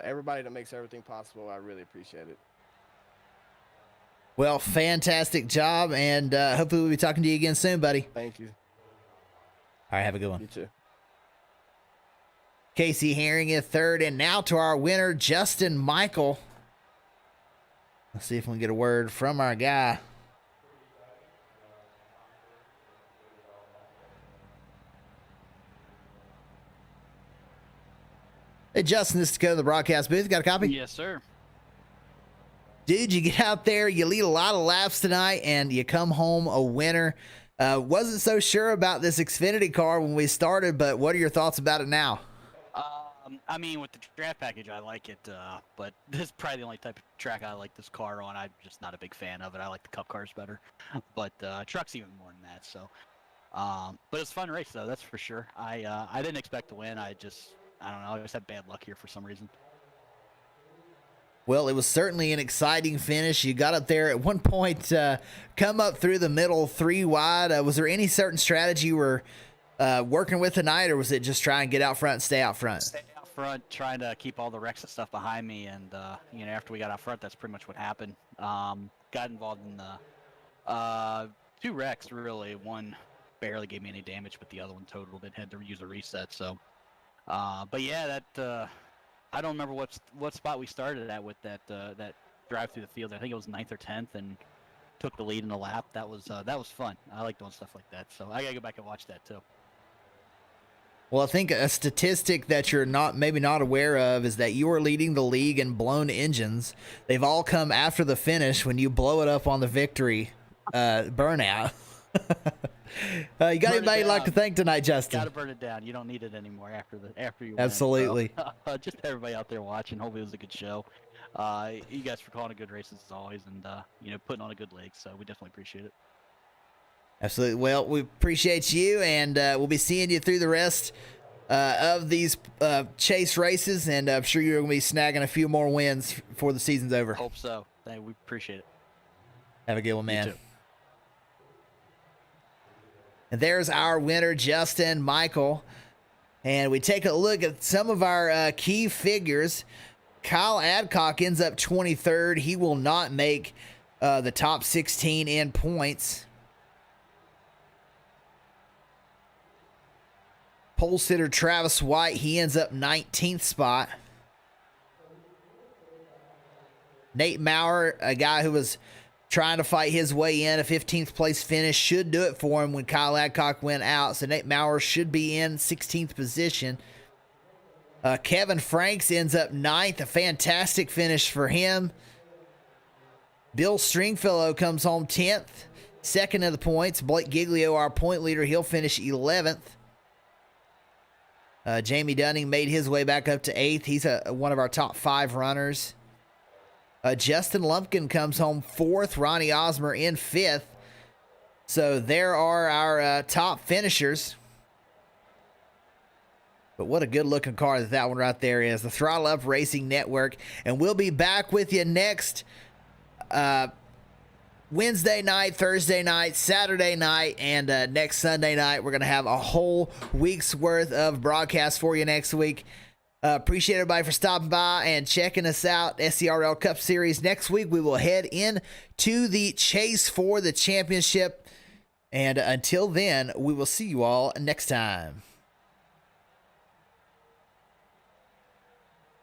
Speaker 7: Everybody that makes everything possible, I really appreciate it.
Speaker 3: Well, fantastic job, and hopefully we'll be talking to you again soon, buddy.
Speaker 7: Thank you.
Speaker 3: All right, have a good one.
Speaker 7: You too.
Speaker 3: Casey Herring in third, and now to our winner, Justin Michael. Let's see if we can get a word from our guy. Hey, Justin, this is Dakota, the broadcast booth. Got a copy?
Speaker 8: Yes, sir.
Speaker 3: Dude, you get out there, you lead a lot of laps tonight, and you come home a winner. Wasn't so sure about this Xfinity car when we started, but what are your thoughts about it now?
Speaker 8: I mean, with the draft package, I like it, but this is probably the only type of track I like this car on. I'm just not a big fan of it. I like the Cup cars better, but truck's even more than that. So, but it's a fun race, though. That's for sure. I didn't expect to win. I don't know. I just had bad luck here for some reason.
Speaker 3: Well, it was certainly an exciting finish. You got up there at one point, come up through the middle 3 wide. Was there any certain strategy you were working with tonight, or was it just try and get out front and stay out front?
Speaker 8: Stay out front, trying to keep all the wrecks and stuff behind me. And, after we got out front, that's pretty much what happened. Got involved in the 2 wrecks, really. One barely gave me any damage, but the other one totaled it. Had to use a reset. So, but yeah, that I don't remember what spot we started at with that drive through the field. I think it was 9th or 10th, and took the lead in the lap. That was fun. I like doing stuff like that. So I gotta go back and watch that too.
Speaker 3: Well, I think a statistic that you're maybe not aware of is that you are leading the league in blown engines. They've all come after the finish when you blow it up on the victory burnout. You got anybody you'd like to thank tonight, Justin?
Speaker 8: Got to burn it down. You don't need it anymore after you
Speaker 3: Absolutely.
Speaker 8: win. So, just everybody out there watching. Hopefully it was a good show. You guys for calling a good races as always, and putting on a good league. So we definitely appreciate it.
Speaker 3: Absolutely. Well, we appreciate you, and we'll be seeing you through the rest of these chase races, and I'm sure you're going to be snagging a few more wins before the season's over.
Speaker 8: Hope so. We appreciate it.
Speaker 3: Have a good one, man.
Speaker 8: too.
Speaker 3: And there's our winner, Justin Michael. And we take a look at some of our key figures. Kyle Adcock ends up 23rd. He will not make the top 16 in points. Pole sitter Travis White, he ends up 19th spot. Nate Maurer, a guy who was trying to fight his way in, a 15th place finish should do it for him when Kyle Adcock went out. So Nate Maurer should be in 16th position. Kevin Franks ends up 9th, a fantastic finish for him. Bill Stringfellow comes home 10th, second of the points. Blake Giglio, our point leader, he'll finish 11th. Jamie Dunning made his way back up to 8th. He's one of our top 5 runners. Justin Lumpkin comes home 4th. Ronnie Osmer in 5th. So there are our top finishers. But what a good-looking car that one right there is. The Throttle Up Racing Network. And we'll be back with you next Wednesday night, Thursday night, Saturday night, and next Sunday night. We're going to have a whole week's worth of broadcasts for you next week. Appreciate everybody for stopping by and checking us out. SERL Cup Series. Next week, we will head in to the chase for the championship. And until then, we will see you all next time.